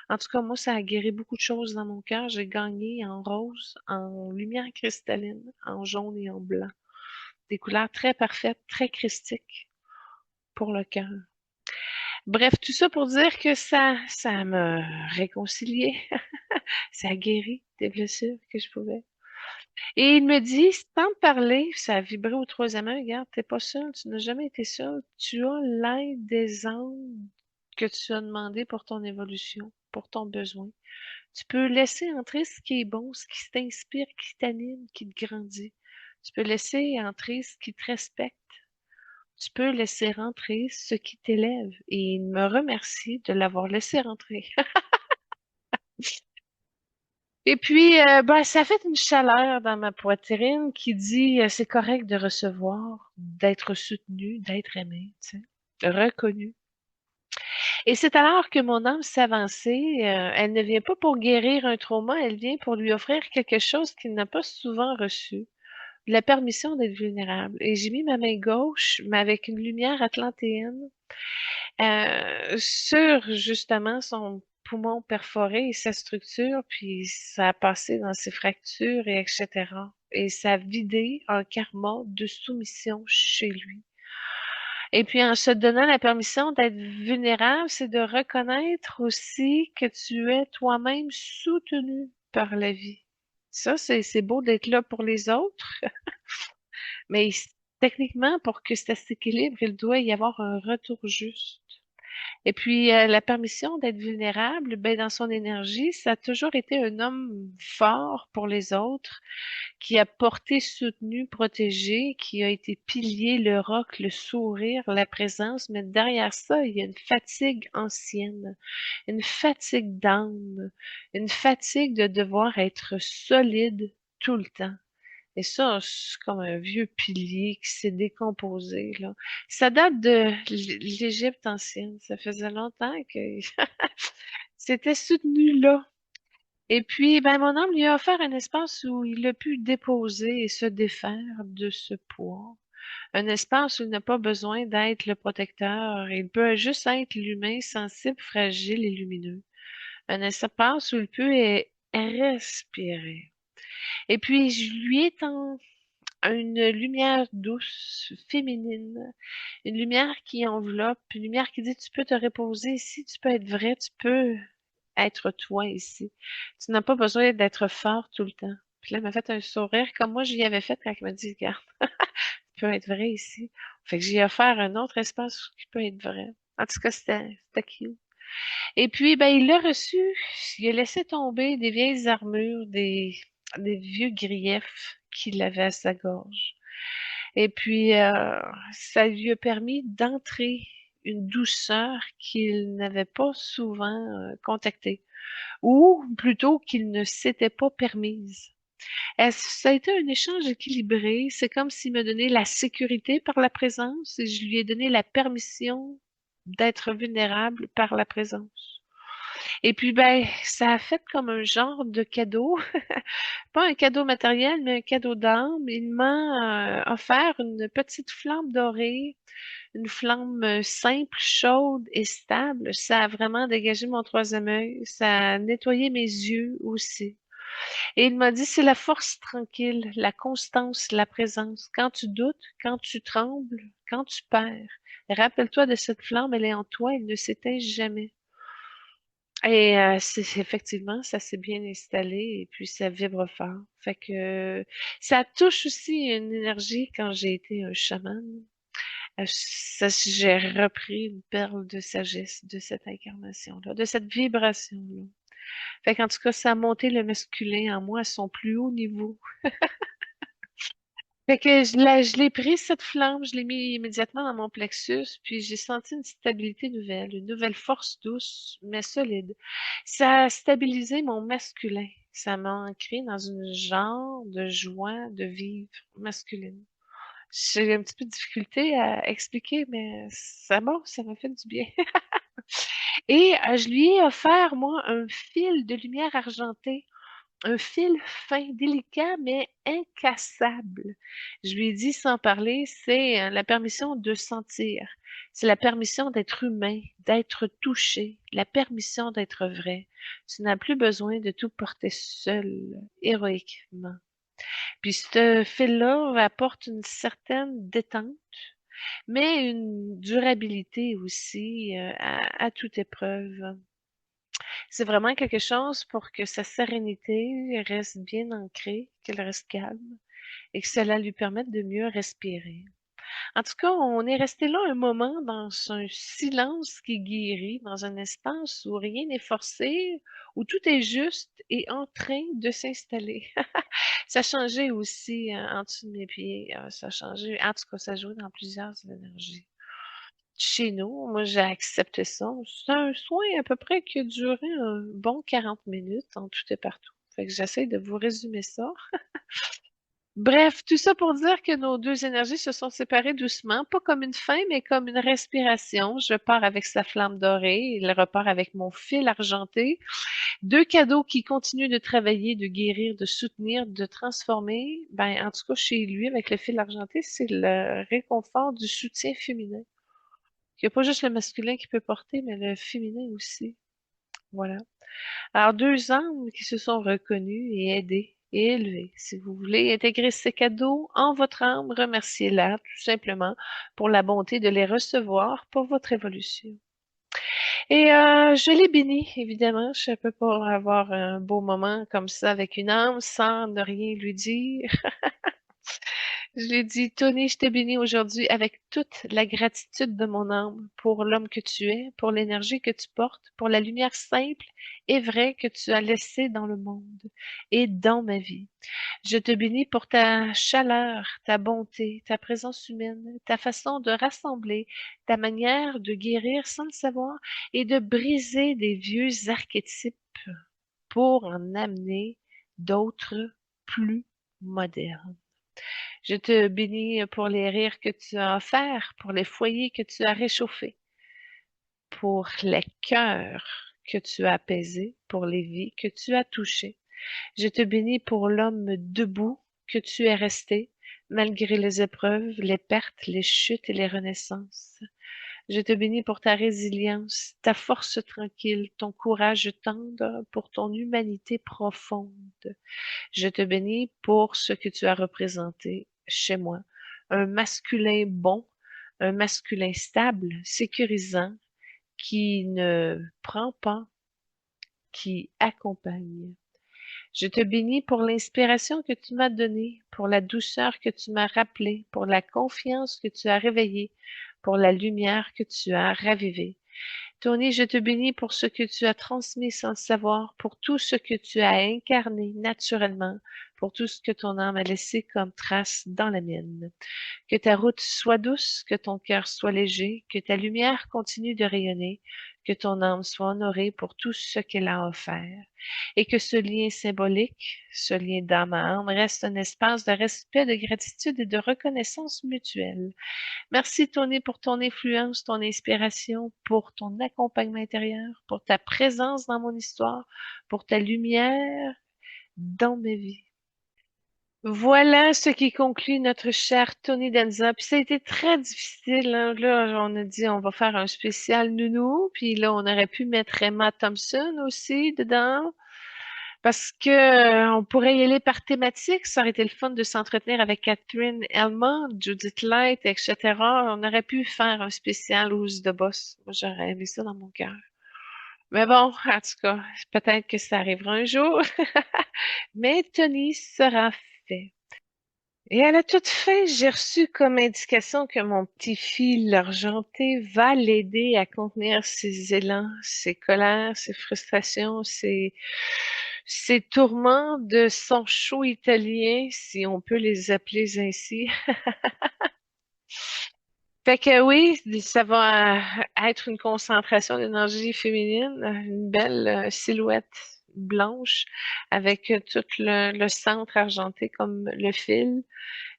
En tout cas, moi, ça a guéri beaucoup de choses dans mon cœur. J'ai gagné en rose, en lumière cristalline, en jaune et en blanc. Des couleurs très parfaites, très christiques pour le cœur. Bref, tout ça pour dire que ça m'a réconcilié. Ça a guéri des blessures que je pouvais. Et il me dit, sans me parler, ça a vibré au troisième œil, regarde, t'es pas seul, tu n'as jamais été seul. Tu as l'aide des anges que tu as demandé pour ton évolution, pour ton besoin. Tu peux laisser entrer ce qui est bon, ce qui t'inspire, qui t'anime, qui te grandit. Tu peux laisser entrer ce qui te respecte. Tu peux laisser rentrer ce qui t'élève. Et il me remercie de l'avoir laissé rentrer. Et puis, ça fait une chaleur dans ma poitrine qui dit c'est correct de recevoir, d'être soutenu, d'être aimé, tu sais, reconnu. Et c'est alors que mon âme s'avançait. Elle ne vient pas pour guérir un trauma, elle vient pour lui offrir quelque chose qu'il n'a pas souvent reçu. la permission d'être vulnérable. Et j'ai mis ma main gauche, mais avec une lumière atlantéenne, sur justement son poumon perforé et sa structure, puis ça a passé dans ses fractures et etc. Et ça a vidé un karma de soumission chez lui. Et puis en se donnant la permission d'être vulnérable, c'est de reconnaître aussi que tu es toi-même soutenu par la vie. Ça, c'est beau d'être là pour les autres, mais techniquement, pour que ça s'équilibre, il doit y avoir un retour juste. Et puis, la permission d'être vulnérable, ben, dans son énergie, ça a toujours été un homme fort pour les autres, qui a porté, soutenu, protégé, qui a été pilier, le roc, le sourire, la présence. Mais derrière ça, il y a une fatigue ancienne, une fatigue d'âme, une fatigue de devoir être solide tout le temps. Et ça, c'est comme un vieux pilier qui s'est décomposé, là. Ça date de l'Égypte ancienne. Ça faisait longtemps que c'était soutenu là. Et puis, ben, mon homme lui a offert un espace où il a pu déposer et se défaire de ce poids. Un espace où il n'a pas besoin d'être le protecteur. Il peut juste être l'humain sensible, fragile et lumineux. Un espace où il peut respirer. Et puis, je lui ai une lumière douce, féminine, une lumière qui enveloppe, une lumière qui dit tu peux te reposer ici, tu peux être vrai, tu peux être toi ici. Tu n'as pas besoin d'être fort tout le temps. Puis là, elle m'a fait un sourire comme moi j'y avais fait quand elle m'a dit regarde, tu peux être vrai ici. Fait que j'ai offert un autre espace qui peut être vrai. En tout cas, c'était cute. Et puis, ben, il l'a reçu. Il a laissé tomber des vieilles armures, des vieux griefs qu'il avait à sa gorge. Et puis, ça lui a permis d'entrer une douceur qu'il n'avait pas souvent contactée, ou plutôt qu'il ne s'était pas permise. Ça a été un échange équilibré. C'est comme s'il me donnait la sécurité par la présence et je lui ai donné la permission d'être vulnérable par la présence. Et puis, ben, ça a fait comme un genre de cadeau, pas un cadeau matériel, mais un cadeau d'âme. Il m'a offert une petite flamme dorée, une flamme simple, chaude et stable. Ça a vraiment dégagé mon troisième œil. Ça a nettoyé mes yeux aussi. Et il m'a dit, c'est la force tranquille, la constance, la présence. Quand tu doutes, quand tu trembles, quand tu perds, rappelle-toi de cette flamme, elle est en toi, elle ne s'éteint jamais. Et c'est effectivement, ça s'est bien installé et puis ça vibre fort. Fait que ça touche aussi une énergie quand j'ai été un chaman. J'ai repris une perle de sagesse de cette incarnation-là, de cette vibration-là. Fait qu'en tout cas, ça a monté le masculin en moi à son plus haut niveau. Fait que je l'ai pris, cette flamme, je l'ai mis immédiatement dans mon plexus, puis j'ai senti une stabilité nouvelle, une nouvelle force douce, mais solide. Ça a stabilisé mon masculin. Ça m'a ancré dans une genre de joie de vivre masculine. J'ai un petit peu de difficulté à expliquer, mais ça, bon, ça m'a fait du bien. Et je lui ai offert, moi, un fil de lumière argentée. Un fil fin, délicat, mais incassable. Je lui ai dit sans parler, c'est la permission de sentir. C'est la permission d'être humain, d'être touché, la permission d'être vrai. Tu n'as plus besoin de tout porter seul, héroïquement. Puis ce fil-là apporte une certaine détente, mais une durabilité aussi à toute épreuve. C'est vraiment quelque chose pour que sa sérénité reste bien ancrée, qu'elle reste calme et que cela lui permette de mieux respirer. En tout cas, on est resté là un moment dans un silence qui guérit, dans un espace où rien n'est forcé, où tout est juste et en train de s'installer. Ça a changé aussi en dessous de mes pieds. Ça a changé. En tout cas, ça joue dans plusieurs énergies. Chez nous, moi, j'ai accepté ça. C'est un soin à peu près qui a duré un bon 40 minutes en tout et partout. Fait que j'essaie de vous résumer ça. Bref, tout ça pour dire que nos deux énergies se sont séparées doucement, pas comme une fin, mais comme une respiration. Je pars avec sa flamme dorée, il repart avec mon fil argenté. Deux cadeaux qui continuent de travailler, de guérir, de soutenir, de transformer. Ben, en tout cas, chez lui, avec le fil argenté, c'est le réconfort du soutien féminin. Il n'y a pas juste le masculin qui peut porter, mais le féminin aussi. Voilà. Alors, deux âmes qui se sont reconnues et aidées et élevées. Si vous voulez intégrer ces cadeaux en votre âme, remerciez-la tout simplement pour la bonté de les recevoir pour votre évolution. Et je l'ai béni, évidemment. Je ne peux pas avoir un beau moment comme ça avec une âme sans ne rien lui dire. Je lui ai dit, Tony, je te bénis aujourd'hui avec toute la gratitude de mon âme pour l'homme que tu es, pour l'énergie que tu portes, pour la lumière simple et vraie que tu as laissée dans le monde et dans ma vie. Je te bénis pour ta chaleur, ta bonté, ta présence humaine, ta façon de rassembler, ta manière de guérir sans le savoir et de briser des vieux archétypes pour en amener d'autres plus modernes. Je te bénis pour les rires que tu as offerts, pour les foyers que tu as réchauffés, pour les cœurs que tu as apaisés, pour les vies que tu as touchées. Je te bénis pour l'homme debout que tu es resté, malgré les épreuves, les pertes, les chutes et les renaissances. Je te bénis pour ta résilience, ta force tranquille, ton courage tendre, pour ton humanité profonde. Je te bénis pour ce que tu as représenté chez moi. Un masculin bon, un masculin stable, sécurisant, qui ne prend pas, qui accompagne. Je te bénis pour l'inspiration que tu m'as donnée, pour la douceur que tu m'as rappelée, pour la confiance que tu as réveillée, pour la lumière que tu as ravivée. Tony, je te bénis pour ce que tu as transmis sans le savoir, pour tout ce que tu as incarné naturellement, pour tout ce que ton âme a laissé comme trace dans la mienne. Que ta route soit douce, que ton cœur soit léger, que ta lumière continue de rayonner, que ton âme soit honorée pour tout ce qu'elle a offert, et que ce lien symbolique, ce lien d'âme à âme, reste un espace de respect, de gratitude et de reconnaissance mutuelle. Merci Tony pour ton influence, ton inspiration, pour ton accompagnement intérieur, pour ta présence dans mon histoire, pour ta lumière dans ma vie. Voilà ce qui conclut notre cher Tony Danza. Puis ça a été très difficile, hein. Là, on a dit on va faire un spécial nounou. Puis là, on aurait pu mettre Emma Thompson aussi dedans. Parce que on pourrait y aller par thématique. Ça aurait été le fun de s'entretenir avec Catherine Elmont, Judith Light, etc. On aurait pu faire un spécial Who's the Boss. Moi, j'aurais aimé ça dans mon cœur. Mais bon, en tout cas, peut-être que ça arrivera un jour. Mais Tony sera fait. Et à la toute fin, j'ai reçu comme indication que mon petit fil argenté va l'aider à contenir ses élans, ses colères, ses frustrations, ses tourments de son chaud italien, si on peut les appeler ainsi. Fait que oui, ça va être une concentration d'énergie féminine, une belle silhouette blanche avec tout le centre argenté comme le fil.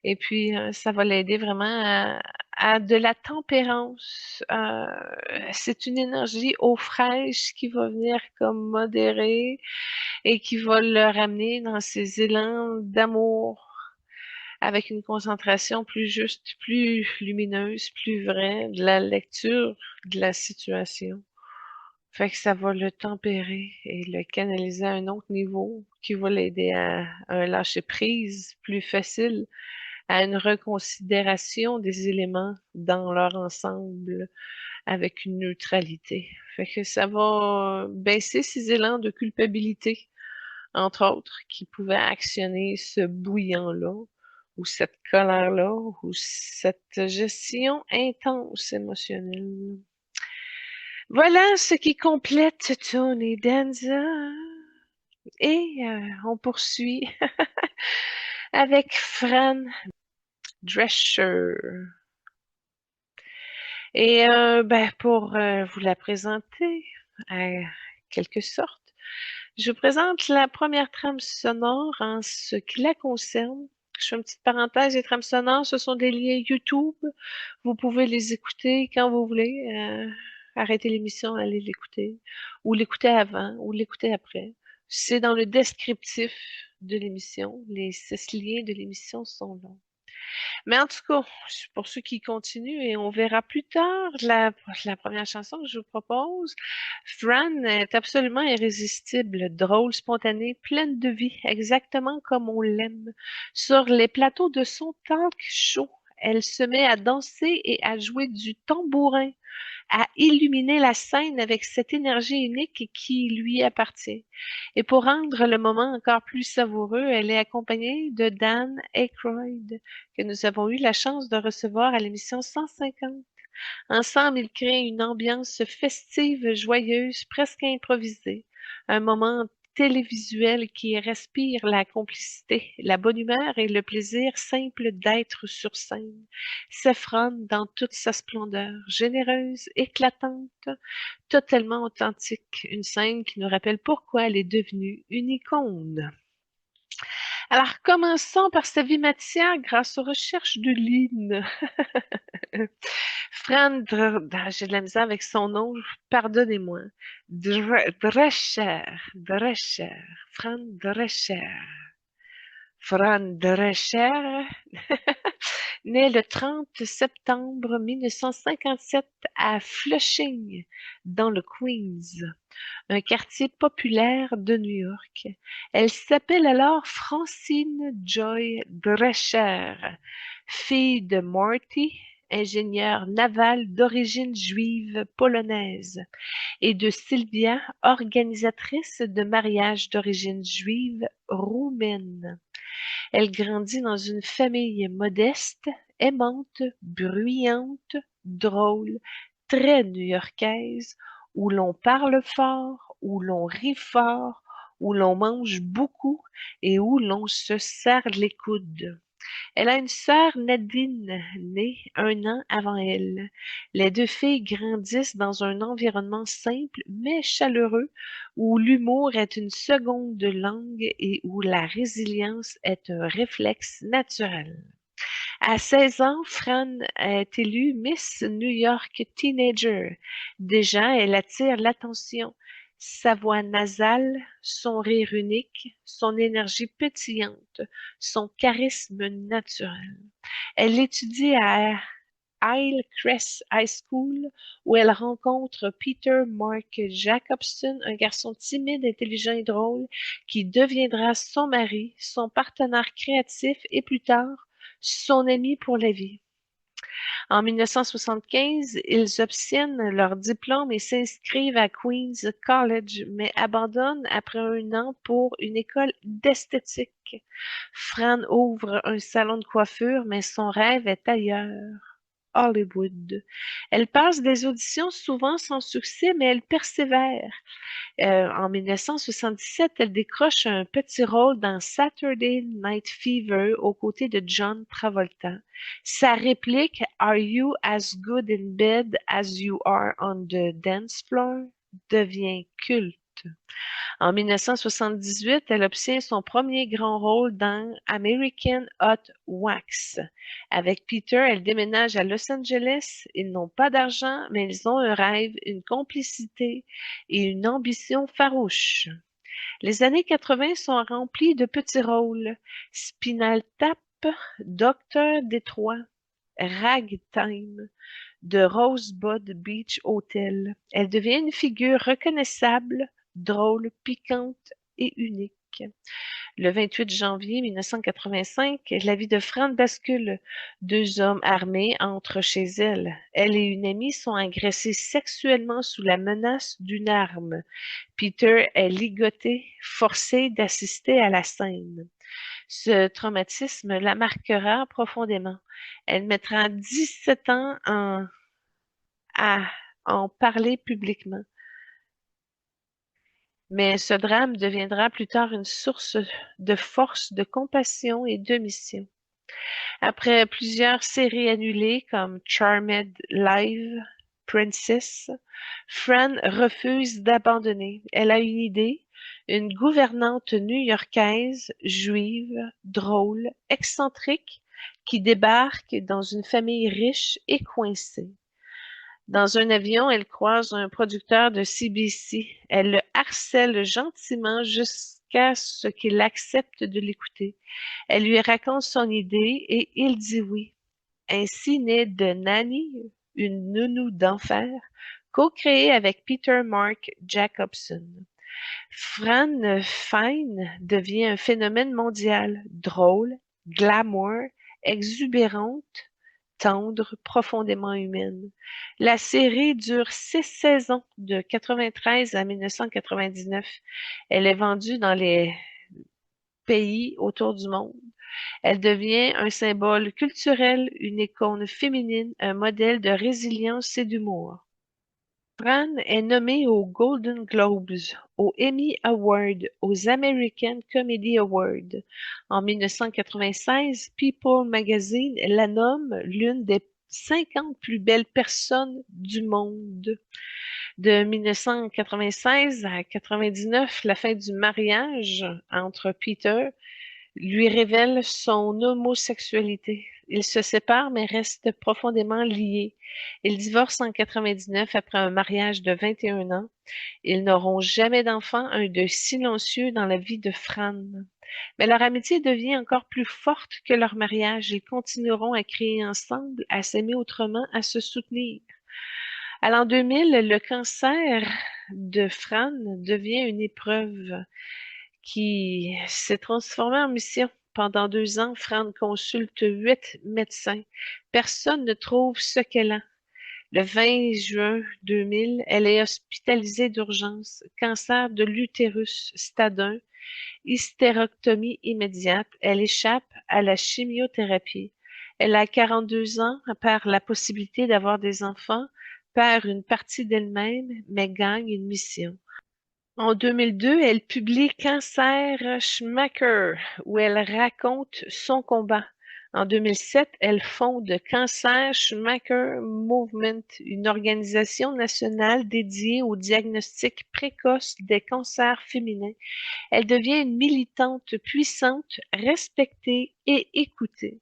Et puis, ça va l'aider vraiment à de la tempérance. C'est une énergie eau fraîche qui va venir comme modérer et qui va le ramener dans ses élans d'amour avec une concentration plus juste, plus lumineuse, plus vraie de la lecture de la situation. Fait que ça va le tempérer et le canaliser à un autre niveau qui va l'aider à un lâcher prise plus facile, à une reconsidération des éléments dans leur ensemble avec une neutralité. Fait que ça va baisser ces élans de culpabilité, entre autres, qui pouvaient actionner ce bouillon-là, ou cette colère-là, ou cette gestion intense émotionnelle. Voilà ce qui complète Tony Danza. Et on poursuit avec Fran Drescher. Et ben, pour vous la présenter, à quelque sorte, je vous présente la première trame sonore en ce qui la concerne. Je fais une petite parenthèse, les trames sonores, ce sont des liens YouTube. Vous pouvez les écouter quand vous voulez. Arrêtez l'émission, allez l'écouter. Ou l'écouter avant, ou l'écouter après. C'est dans le descriptif de l'émission. Les 6 liens de l'émission sont là. Mais en tout cas, pour ceux qui continuent, et on verra plus tard la première chanson que je vous propose, Fran est absolument irrésistible, drôle, spontanée, pleine de vie, exactement comme on l'aime. Sur les plateaux de son talk show, elle se met à danser et à jouer du tambourin, à illuminer la scène avec cette énergie unique qui lui appartient. Et pour rendre le moment encore plus savoureux, elle est accompagnée de Dan Aykroyd, que nous avons eu la chance de recevoir à l'émission 150. Ensemble, ils créent une ambiance festive, joyeuse, presque improvisée. Un moment télévisuel qui respire la complicité, la bonne humeur et le plaisir simple d'être sur scène. S'effronne dans toute sa splendeur, généreuse, éclatante, totalement authentique. Une scène qui nous rappelle pourquoi elle est devenue une icône. Alors, commençons par sa vie matière grâce aux recherches de Lynn. J'ai de la misère avec son nom, pardonnez-moi. Drescher, Drescher, Fran Drescher. Fran Drescher, né le 30 septembre 1957 à Flushing, dans le Queens, un quartier populaire de New York. Elle s'appelle alors Francine Joy Drescher, fille de Marty, ingénieur naval d'origine juive polonaise, et de Sylvia, organisatrice de mariage d'origine juive roumaine. Elle grandit dans une famille modeste, aimante, bruyante, drôle, très new-yorkaise, où l'on parle fort, où l'on rit fort, où l'on mange beaucoup et où l'on se serre les coudes. Elle a une sœur Nadine, née 1 an avant elle. Les 2 filles grandissent dans un environnement simple mais chaleureux, où l'humour est une seconde langue et où la résilience est un réflexe naturel. À 16 ans, Fran est élue Miss New York Teenager. Déjà, elle attire l'attention. Sa voix nasale, son rire unique, son énergie pétillante, son charisme naturel. Elle étudie à Hillcrest High School, où elle rencontre Peter Mark Jacobson, un garçon timide, intelligent et drôle, qui deviendra son mari, son partenaire créatif et plus tard, son ami pour la vie. En 1975, ils obtiennent leur diplôme et s'inscrivent à Queens College, mais abandonnent après 1 an pour une école d'esthétique. Fran ouvre un salon de coiffure, mais son rêve est ailleurs. Hollywood. Elle passe des auditions souvent sans succès, mais elle persévère. En 1977, elle décroche un petit rôle dans Saturday Night Fever aux côtés de John Travolta. Sa réplique Are you as good in bed as you are on the dance floor devient culte. En 1978, elle obtient son premier grand rôle dans American Hot Wax. Avec Peter, elle déménage à Los Angeles. Ils n'ont pas d'argent, mais ils ont un rêve, une complicité et une ambition farouche. Les années 80 sont remplies de petits rôles. Spinal Tap, Docteur Détroit, Ragtime, de Rosebud Beach Hotel. Elle devient une figure reconnaissable, drôle, piquante et unique. Le 28 janvier 1985, la vie de Fran bascule. 2 hommes armés entrent chez elle. Elle et une amie sont agressées sexuellement sous la menace d'une arme. Peter est ligoté, forcé d'assister à la scène. Ce traumatisme la marquera profondément. Elle mettra 17 ans à en parler publiquement. Mais ce drame deviendra plus tard une source de force, de compassion et de mission. Après plusieurs séries annulées comme Charmed Live, Princess, Fran refuse d'abandonner. Elle a une idée, Une gouvernante new-yorkaise, juive, drôle, excentrique, qui débarque dans une famille riche et coincée. Dans un avion, elle croise un producteur de CBC. Elle le harcèle gentiment jusqu'à ce qu'il accepte de l'écouter. Elle lui raconte son idée et il dit oui. Ainsi naît The Nanny, une nounou d'enfer, co-créée avec Peter Mark Jacobson. Fran Fine devient un phénomène mondial, drôle, glamour, exubérante, tendre, profondément humaine. La série dure 6 saisons, de 93 à 1999. Elle est vendue dans les pays autour du monde. Elle devient un symbole culturel, une icône féminine, un modèle de résilience et d'humour. Fran est nommée aux Golden Globes, aux Emmy Awards, aux American Comedy Awards. En 1996, People Magazine la nomme l'une des 50 plus belles personnes du monde. De 1996 à 99, la fin du mariage entre Peter lui révèle son homosexualité. Ils se séparent mais restent profondément liés. Ils divorcent en 99 après un mariage de 21 ans. Ils n'auront jamais d'enfant, un deuil silencieux dans la vie de Fran. Mais leur amitié devient encore plus forte que leur mariage. Ils continueront à créer ensemble, à s'aimer autrement, à se soutenir. À l'an 2000, le cancer de Fran devient une épreuve qui s'est transformée en mission. Pendant 2 ans, Fran consulte 8 médecins. Personne ne trouve ce qu'elle a. Le 20 juin 2000, elle est hospitalisée d'urgence. Cancer de l'utérus, stade 1, hystérectomie immédiate. Elle échappe à la chimiothérapie. Elle a 42 ans, perd la possibilité d'avoir des enfants, perd une partie d'elle-même, mais gagne une mission. En 2002, elle publie Cancer Schumacher, où elle raconte son combat. En 2007, elle fonde Cancer Schumacher Movement, une organisation nationale dédiée au diagnostic précoce des cancers féminins. Elle devient une militante puissante, respectée et écoutée.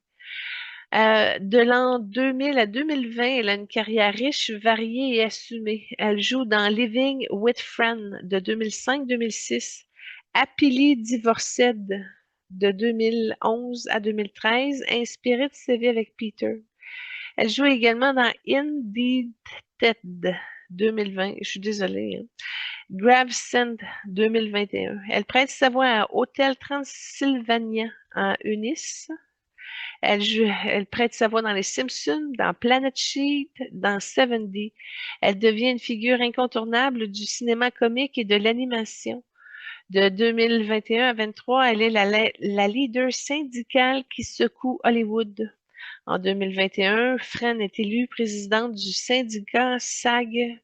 De l'an 2000 à 2020, elle a une carrière riche, variée et assumée. Elle joue dans Living with Fran de 2005-2006, Happily Divorced de 2011 à 2013, inspirée de sa vie avec Peter. Elle joue également dans Indeed 2020, je suis désolée, hein. Gravesend 2021. Elle prête sa voix à Hotel Transylvania en Eunice. Elle prête sa voix dans Les Simpsons, dans Planet Sheet, dans 70. Elle devient une figure incontournable du cinéma comique et de l'animation. De 2021 à 23, elle est la leader syndicale qui secoue Hollywood. En 2021, Fran est élue présidente du syndicat SAG-AFTRA,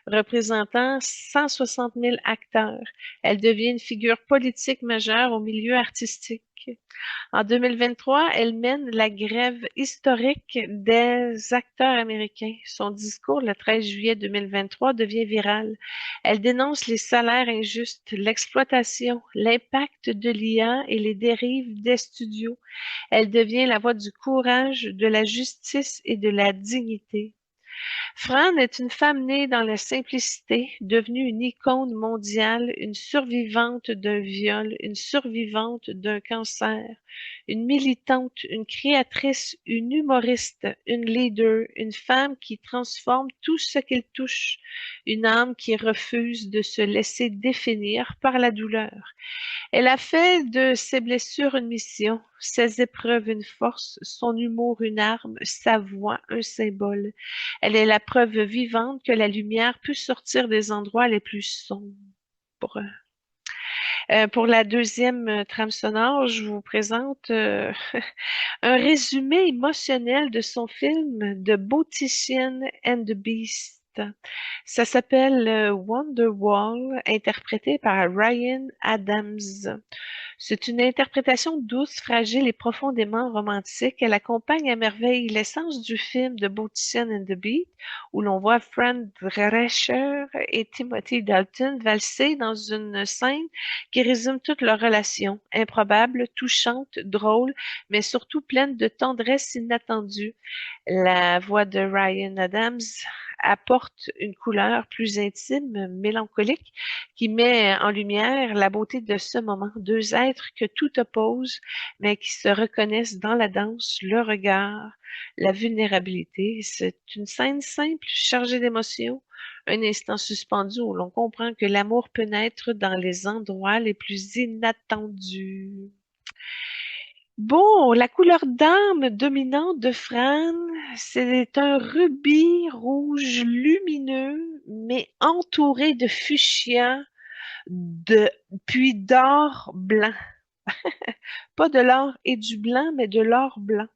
représentant 160 000 acteurs. Elle devient une figure politique majeure au milieu artistique. En 2023, elle mène la grève historique des acteurs américains. Son discours, le 13 juillet 2023, devient viral. Elle dénonce les salaires injustes, l'exploitation, l'impact de l'IA et les dérives des studios. Elle devient la voix du courage, de la justice et de la dignité. Fran est une femme née dans la simplicité, devenue une icône mondiale, une survivante d'un viol, une survivante d'un cancer, une militante, une créatrice, une humoriste, une leader, une femme qui transforme tout ce qu'elle touche, une âme qui refuse de se laisser définir par la douleur. Elle a fait de ses blessures une mission, ses épreuves une force, son humour une arme, sa voix un symbole. Elle est la preuve vivante que la lumière peut sortir des endroits les plus sombres. Pour la deuxième trame sonore, je vous présente un résumé émotionnel de son film The Beautician and the Beast. Ça s'appelle Wonderwall, interprété par Ryan Adams. C'est une interprétation douce, fragile et profondément romantique. Elle accompagne à merveille l'essence du film de Beautician and the Beat, où l'on voit Fran Drescher et Timothy Dalton valser dans une scène qui résume toute leur relation, improbable, touchante, drôle, mais surtout pleine de tendresse inattendue. La voix de Ryan Adams apporte une couleur plus intime, mélancolique, qui met en lumière la beauté de ce moment. Deux êtres que tout oppose, mais qui se reconnaissent dans la danse, le regard, la vulnérabilité. C'est une scène simple, chargée d'émotions, un instant suspendu où l'on comprend que l'amour peut naître dans les endroits les plus inattendus. Bon, la couleur d'âme dominante de Fran, c'est un rubis rouge lumineux, mais entouré de fuchsia, de, puis d'or blanc. Pas de l'or et du blanc, mais de l'or blanc.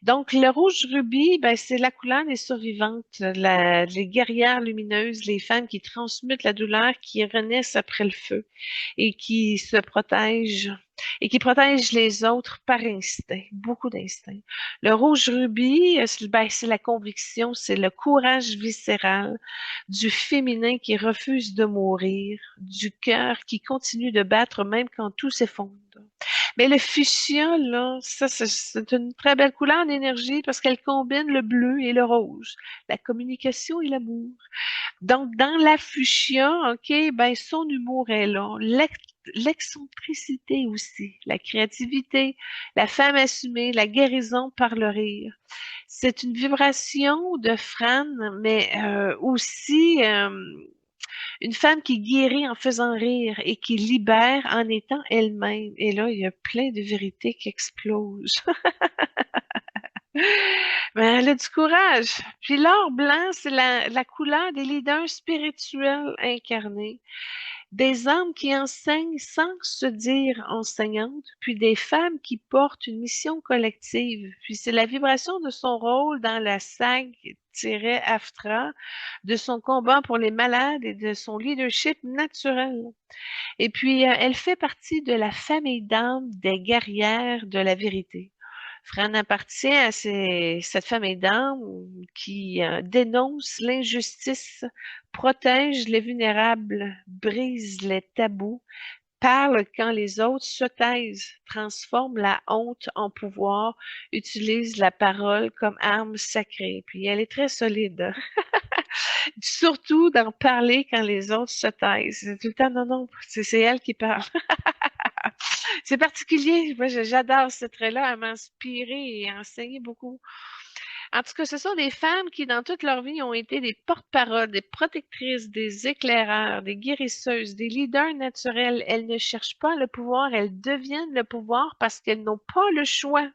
Donc, le rouge rubis, ben, c'est la couleur des survivantes, les guerrières lumineuses, les femmes qui transmutent la douleur, qui renaissent après le feu et qui se protègent et qui protègent les autres par instinct, beaucoup d'instinct. Le rouge rubis, ben, c'est la conviction, c'est le courage viscéral du féminin qui refuse de mourir, du cœur qui continue de battre même quand tout s'effondre. Mais le fuchsia, là, ça, c'est une très belle couleur d'énergie parce qu'elle combine le bleu et le rose, la communication et l'amour. Donc, dans la fuchsia, OK, ben, son humour est là. L'excentricité aussi, la créativité, la femme assumée, la guérison par le rire. C'est une vibration de Fran, mais aussi une femme qui guérit en faisant rire et qui libère en étant elle-même. Et là, il y a plein de vérités qui explosent. Mais elle a du courage. Puis l'or blanc, c'est la couleur des leaders spirituels incarnés. Des âmes qui enseignent sans se dire enseignantes, puis des femmes qui portent une mission collective. Puis c'est la vibration de son rôle dans la SAG-AFTRA, de son combat pour les malades et de son leadership naturel. Et puis, elle fait partie de la famille d'âmes des guerrières de la vérité. Fran appartient à cette famille d'âmes qui dénonce l'injustice, protège les vulnérables, brise les tabous, parle quand les autres se taisent, transforme la honte en pouvoir, utilise la parole comme arme sacrée. Puis elle est très solide. Surtout d'en parler quand les autres se taisent. C'est tout le temps, non, non, c'est elle qui parle. C'est particulier. Moi, j'adore ce trait-là à m'inspirer et à enseigner beaucoup. En tout cas, ce sont des femmes qui, dans toute leur vie, ont été des porte-paroles, des protectrices, des éclaireurs, des guérisseuses, des leaders naturels. Elles ne cherchent pas le pouvoir, elles deviennent le pouvoir parce qu'elles n'ont pas le choix.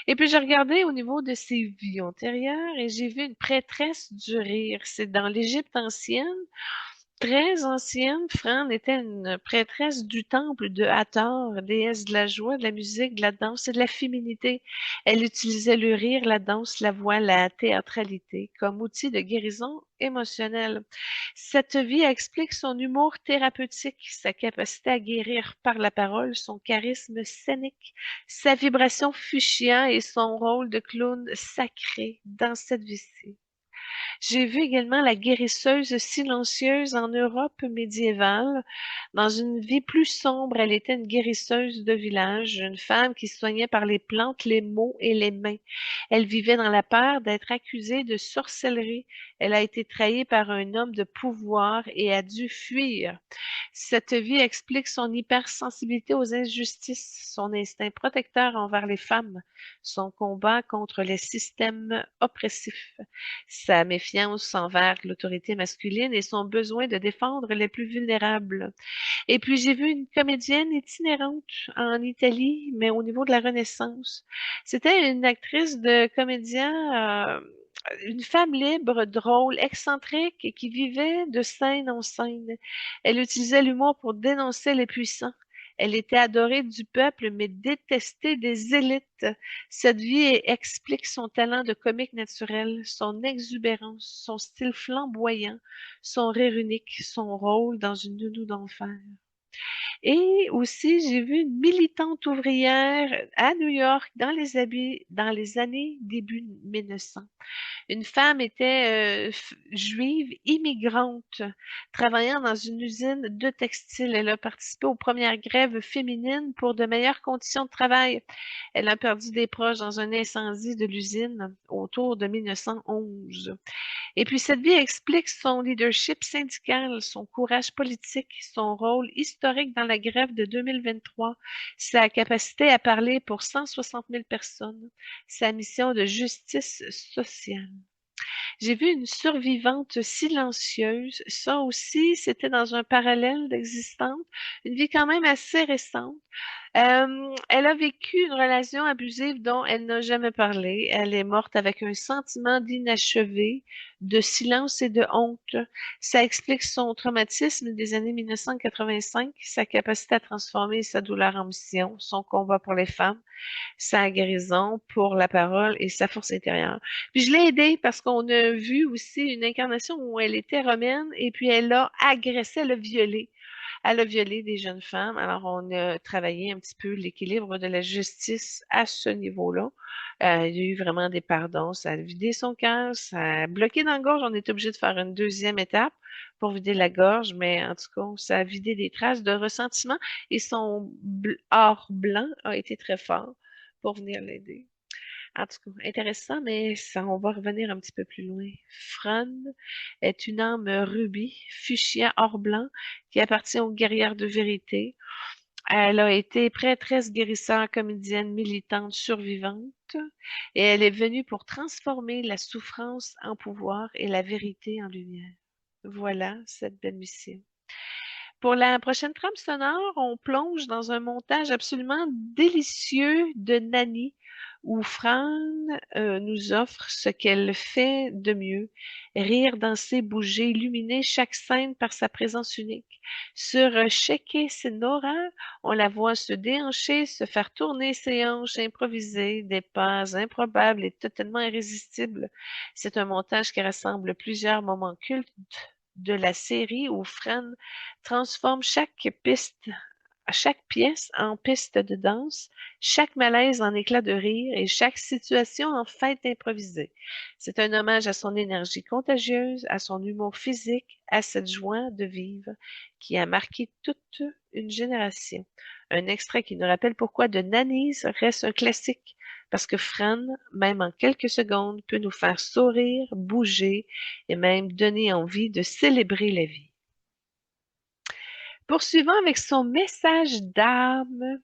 Et puis, j'ai regardé au niveau de ses vies antérieures et j'ai vu une prêtresse du rire. C'est dans l'Égypte ancienne. Très ancienne, Fran était une prêtresse du temple de Hathor, déesse de la joie, de la musique, de la danse et de la féminité. Elle utilisait le rire, la danse, la voix, la théâtralité comme outil de guérison émotionnelle. Cette vie explique son humour thérapeutique, sa capacité à guérir par la parole, son charisme scénique, sa vibration fuchsia et son rôle de clown sacré dans cette vie-ci. J'ai vu également la guérisseuse silencieuse en Europe médiévale. Dans une vie plus sombre, elle était une guérisseuse de village, une femme qui soignait par les plantes les maux et les mains. Elle vivait dans la peur d'être accusée de sorcellerie. Elle a été trahie par un homme de pouvoir et a dû fuir. Cette vie explique son hypersensibilité aux injustices, son instinct protecteur envers les femmes, son combat contre les systèmes oppressifs, sa méfiance envers l'autorité masculine et son besoin de défendre les plus vulnérables. Et puis j'ai vu une comédienne itinérante en Italie, mais au niveau de la Renaissance. C'était une actrice de comédien, une femme libre, drôle, excentrique et qui vivait de scène en scène. Elle utilisait l'humour pour dénoncer les puissants Elle était adorée du peuple, mais détestée des élites. Cette vie explique son talent de comique naturel, son exubérance, son style flamboyant, son rire unique, son rôle dans une nounou d'enfer. Et aussi, j'ai vu une militante ouvrière à New York dans les années début 1900. Une femme était juive immigrante, travaillant dans une usine de textile. Elle a participé aux premières grèves féminines pour de meilleures conditions de travail. Elle a perdu des proches dans un incendie de l'usine autour de 1911. Et puis cette vie explique son leadership syndical, son courage politique, son rôle historique dans la grève de 2023, sa capacité à parler pour 160 000 personnes, sa mission de justice sociale. J'ai vu une survivante silencieuse. Ça aussi, c'était dans un parallèle d'existence, une vie quand même assez récente. Elle a vécu une relation abusive dont elle n'a jamais parlé. Elle est morte avec un sentiment d'inachevé, de silence et de honte. Ça explique son traumatisme des années 1985, sa capacité à transformer sa douleur en mission, son combat pour les femmes, sa guérison pour la parole et sa force intérieure. Puis je l'ai aidée parce qu'on a vu aussi une incarnation où elle était romaine et puis elle a agressé, elle a violé. Elle a violé des jeunes femmes. Alors, on a travaillé un petit peu l'équilibre de la justice à ce niveau-là. Il y a eu vraiment des pardons. Ça a vidé son cœur, ça a bloqué dans la gorge. On est obligé de faire une deuxième étape pour vider la gorge, mais en tout cas, ça a vidé des traces de ressentiment et son or blanc a été très fort pour venir l'aider. En tout cas, intéressant, mais ça, on va revenir un petit peu plus loin. Fran est une âme rubis, fuchsia or blanc, qui appartient aux guerrières de vérité. Elle a été prêtresse, guérisseur, comédienne, militante, survivante, et elle est venue pour transformer la souffrance en pouvoir et la vérité en lumière. Voilà cette belle mission. Pour la prochaine trame sonore, on plonge dans un montage absolument délicieux de Nani, où Fran nous offre ce qu'elle fait de mieux, rire, danser, bouger, illuminer chaque scène par sa présence unique. Sur Checker Senora, on la voit se déhancher, se faire tourner ses hanches, improviser des pas improbables et totalement irrésistibles. C'est un montage qui rassemble plusieurs moments cultes de la série où Fran transforme chaque pièce en piste de danse, chaque malaise en éclat de rire et chaque situation en fête improvisée. C'est un hommage à son énergie contagieuse, à son humour physique, à cette joie de vivre qui a marqué toute une génération. Un extrait qui nous rappelle pourquoi de Nanny's reste un classique, parce que Fran, même en quelques secondes, peut nous faire sourire, bouger et même donner envie de célébrer la vie. Poursuivant avec son message d'âme,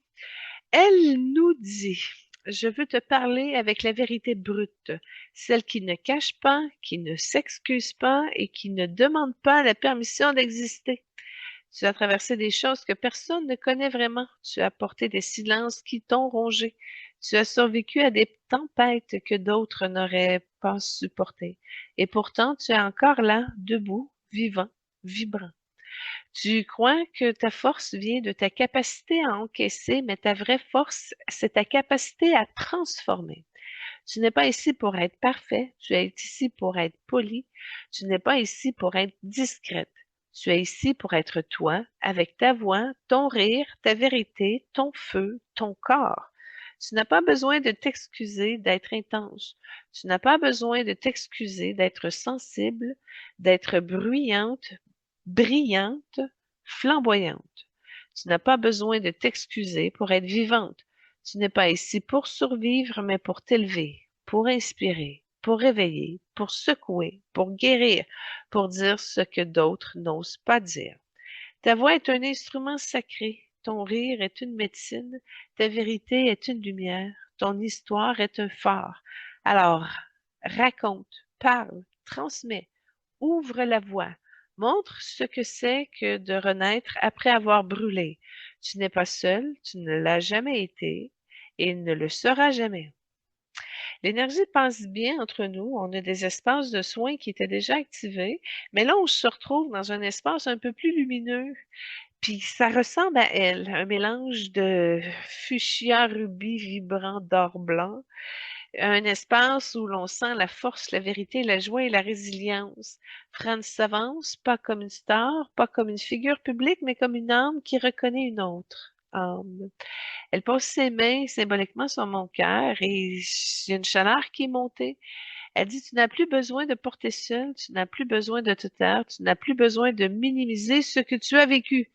elle nous dit: je veux te parler avec la vérité brute, celle qui ne cache pas, qui ne s'excuse pas et qui ne demande pas la permission d'exister. Tu as traversé des choses que personne ne connaît vraiment. Tu as porté des silences qui t'ont rongé. Tu as survécu à des tempêtes que d'autres n'auraient pas supportées. Et pourtant, tu es encore là, debout, vivant, vibrant. Tu crois que ta force vient de ta capacité à encaisser, mais ta vraie force, c'est ta capacité à transformer. Tu n'es pas ici pour être parfait, tu es ici pour être poli, tu n'es pas ici pour être discrète. Tu es ici pour être toi, avec ta voix, ton rire, ta vérité, ton feu, ton corps. Tu n'as pas besoin de t'excuser d'être intense. Tu n'as pas besoin de t'excuser d'être sensible, d'être bruyante, brillante, flamboyante. Tu n'as pas besoin de t'excuser pour être vivante. Tu n'es pas ici pour survivre, mais pour t'élever, pour inspirer, pour réveiller, pour secouer, pour guérir, pour dire ce que d'autres n'osent pas dire. Ta voix est un instrument sacré, ton rire est une médecine, ta vérité est une lumière, ton histoire est un phare. Alors, raconte, parle, transmets, ouvre la voie, montre ce que c'est que de renaître après avoir brûlé. Tu n'es pas seul, tu ne l'as jamais été et ne le seras jamais. L'énergie passe bien entre nous. On a des espaces de soins qui étaient déjà activés, mais là, on se retrouve dans un espace un peu plus lumineux. Puis ça ressemble à elle, un mélange de fuchsia rubis vibrant d'or blanc, un espace où l'on sent la force, la vérité, la joie et la résilience. Franz s'avance, pas comme une star, pas comme une figure publique, mais comme une âme qui reconnaît une autre âme. Elle pose ses mains symboliquement sur mon cœur et j'ai une chaleur qui est montée. Elle dit, tu n'as plus besoin de porter seul, tu n'as plus besoin de te taire, tu n'as plus besoin de minimiser ce que tu as vécu.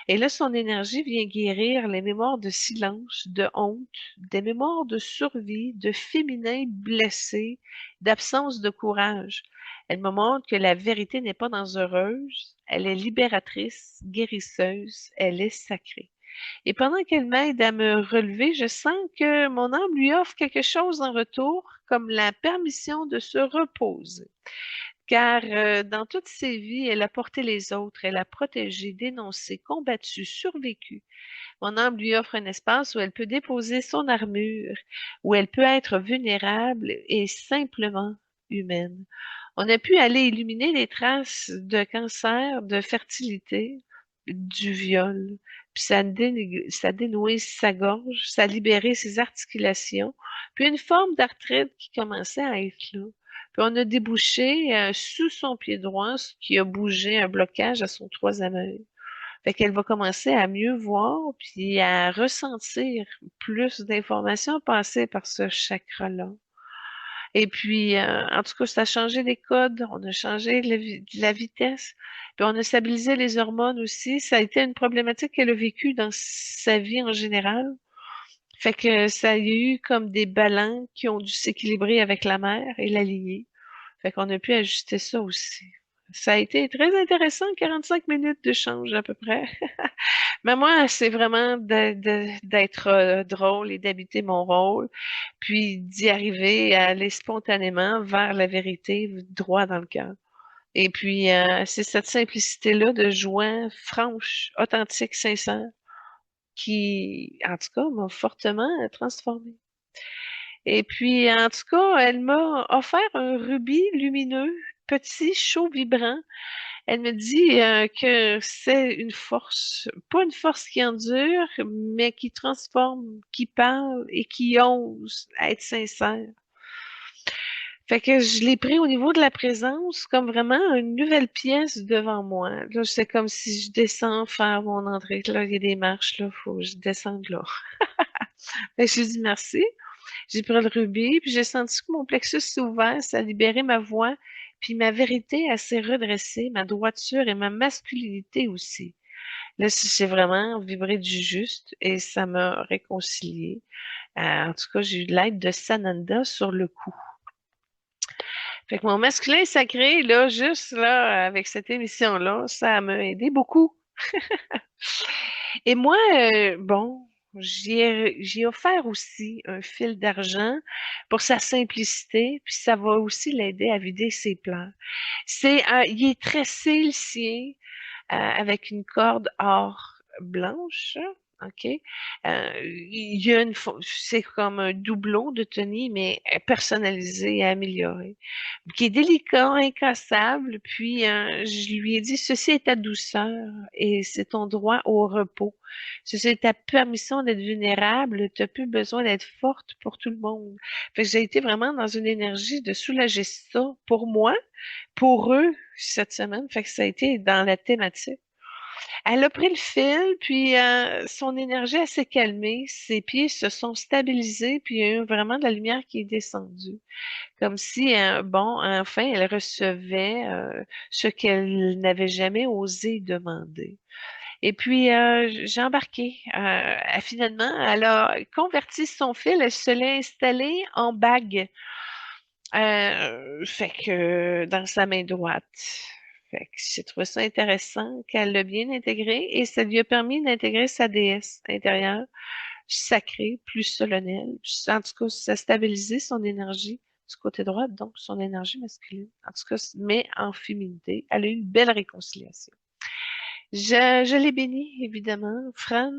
Et là, son énergie vient guérir les mémoires de silence, de honte, des mémoires de survie, de féminin blessé, d'absence de courage. Elle me montre que la vérité n'est pas dangereuse, elle est libératrice, guérisseuse, elle est sacrée. Et pendant qu'elle m'aide à me relever, je sens que mon âme lui offre quelque chose en retour, comme la permission de se reposer. Car dans toutes ses vies, elle a porté les autres, elle a protégé, dénoncé, combattu, survécu. Mon âme lui offre un espace où elle peut déposer son armure, où elle peut être vulnérable et simplement humaine. On a pu aller illuminer les traces de cancer, de fertilité, du viol. Puis ça a dénoué sa gorge, ça a libéré ses articulations, puis une forme d'arthrite qui commençait à être là. Puis on a débouché sous son pied droit, ce qui a bougé un blocage à son troisième œil. Fait qu'elle va commencer à mieux voir, puis à ressentir plus d'informations passées par ce chakra-là. Et puis, en tout cas, ça a changé les codes, on a changé la vitesse, puis on a stabilisé les hormones aussi. Ça a été une problématique qu'elle a vécue dans sa vie en général. Fait que ça y a eu comme des ballons qui ont dû s'équilibrer avec la mère et la lignée. Fait qu'on a pu ajuster ça aussi. Ça a été très intéressant, 45 minutes de change à peu près. Mais moi, c'est vraiment d'être drôle et d'habiter mon rôle, puis d'y arriver à aller spontanément vers la vérité, droit dans le cœur. Et puis, c'est cette simplicité-là de joie franche, authentique, sincère, qui, en tout cas, m'a fortement transformée. Et puis, en tout cas, elle m'a offert un rubis lumineux, petit, chaud, vibrant. Elle me dit que c'est une force, pas une force qui endure, mais qui transforme, qui parle et qui ose être sincère. Fait que je l'ai pris au niveau de la présence comme vraiment une nouvelle pièce devant moi. Là, c'est comme si je descends faire mon entrée. Là, il y a des marches, là, faut que je descende là. Fait que je lui dis merci. J'ai pris le rubis, puis j'ai senti que mon plexus s'est ouvert, ça a libéré ma voix, puis ma vérité, elle s'est redressée, ma droiture et ma masculinité aussi. Là, j'ai vraiment vibré du juste et ça m'a réconciliée. En tout cas, j'ai eu de l'aide de Sananda sur le coup. Fait que mon masculin sacré, là, juste là, avec cette émission-là, ça m'a aidé beaucoup. Et moi, bon, j'ai offert aussi un fil d'argent pour sa simplicité, puis ça va aussi l'aider à vider ses plans. Il est tressé le sien avec une corde or blanche. OK? Il y a c'est comme un doublon de tenue, mais personnalisé et amélioré, qui est délicat, incassable. Puis, je lui ai dit, ceci est ta douceur et c'est ton droit au repos. Ceci est ta permission d'être vulnérable. Tu n'as plus besoin d'être forte pour tout le monde. Fait que j'ai été vraiment dans une énergie de soulager ça pour moi, pour eux, cette semaine. Fait que ça a été dans la thématique. Elle a pris le fil, puis son énergie elle s'est calmée, ses pieds se sont stabilisés, puis il y a eu vraiment de la lumière qui est descendue. Comme si, bon, enfin, elle recevait ce qu'elle n'avait jamais osé demander. Et puis, j'ai embarqué. Finalement, elle a converti son fil, elle se l'est installé en bague. Fait que dans sa main droite. Fait que j'ai trouvé ça intéressant qu'elle l'a bien intégré et ça lui a permis d'intégrer sa déesse intérieure, sacrée, plus solennelle. En tout cas, ça a stabilisé son énergie du côté droit, donc son énergie masculine. En tout cas, mais en féminité. Elle a eu une belle réconciliation. Je l'ai bénie, évidemment. Fran,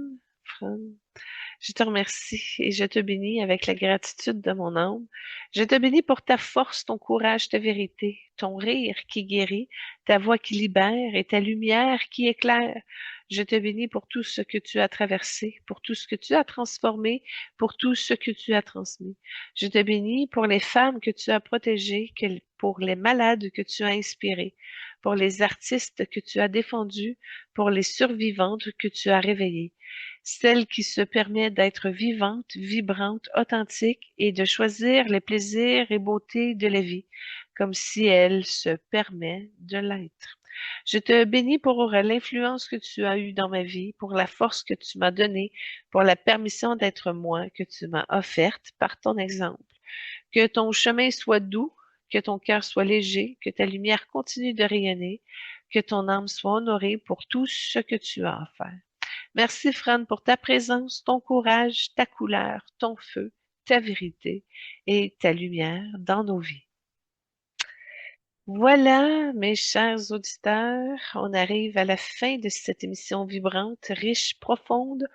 Je te remercie et je te bénis avec la gratitude de mon âme. Je te bénis pour ta force, ton courage, ta vérité, ton rire qui guérit, ta voix qui libère et ta lumière qui éclaire. Je te bénis pour tout ce que tu as traversé, pour tout ce que tu as transformé, pour tout ce que tu as transmis. Je te bénis pour les femmes que tu as protégées, pour les malades que tu as inspirés, pour les artistes que tu as défendus, pour les survivantes que tu as réveillées, celle qui se permet d'être vivante, vibrante, authentique et de choisir les plaisirs et beautés de la vie, comme si elle se permet de l'être. Je te bénis pour l'influence que tu as eue dans ma vie, pour la force que tu m'as donnée, pour la permission d'être moi que tu m'as offerte par ton exemple. Que ton chemin soit doux, que ton cœur soit léger, que ta lumière continue de rayonner, que ton âme soit honorée pour tout ce que tu as à faire. Merci, Fran, pour ta présence, ton courage, ta couleur, ton feu, ta vérité et ta lumière dans nos vies. Voilà, mes chers auditeurs, on arrive à la fin de cette émission vibrante, riche, profonde,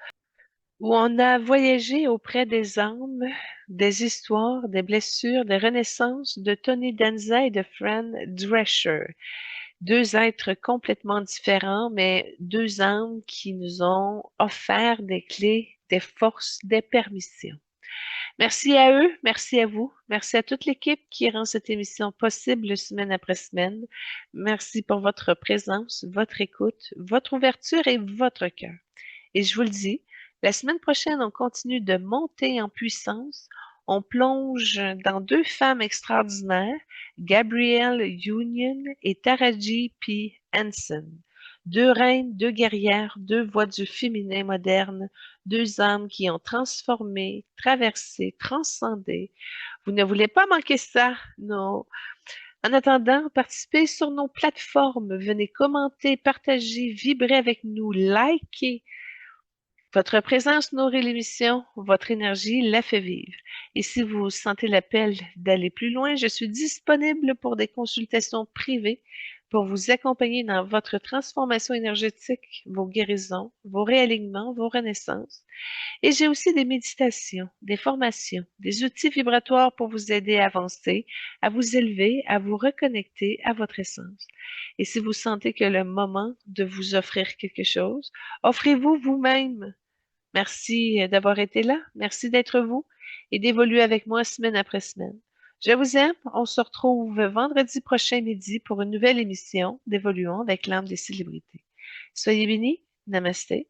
où on a voyagé auprès des âmes, des histoires, des blessures, des renaissances de Tony Danza et de Fran Drescher. Deux êtres complètement différents, mais deux âmes qui nous ont offert des clés, des forces, des permissions. Merci à eux, merci à vous, merci à toute l'équipe qui rend cette émission possible semaine après semaine. Merci pour votre présence, votre écoute, votre ouverture et votre cœur. Et je vous le dis, la semaine prochaine, on continue de monter en puissance. On plonge dans deux femmes extraordinaires, Gabrielle Union et Taraji P. Henson. Deux reines, deux guerrières, deux voix du féminin moderne, deux âmes qui ont transformé, traversé, transcendé. Vous ne voulez pas manquer ça, non. En attendant, participez sur nos plateformes, venez commenter, partager, vibrer avec nous, liker. Votre présence nourrit l'émission, votre énergie la fait vivre. Et si vous sentez l'appel d'aller plus loin, je suis disponible pour des consultations privées pour vous accompagner dans votre transformation énergétique, vos guérisons, vos réalignements, vos renaissances. Et j'ai aussi des méditations, des formations, des outils vibratoires pour vous aider à avancer, à vous élever, à vous reconnecter à votre essence. Et si vous sentez que le moment de vous offrir quelque chose, offrez-vous vous-même. Merci d'avoir été là. Merci d'être vous et d'évoluer avec moi semaine après semaine. Je vous aime. On se retrouve vendredi prochain midi pour une nouvelle émission d'Évoluons avec l'âme des célébrités. Soyez bénis. Namasté.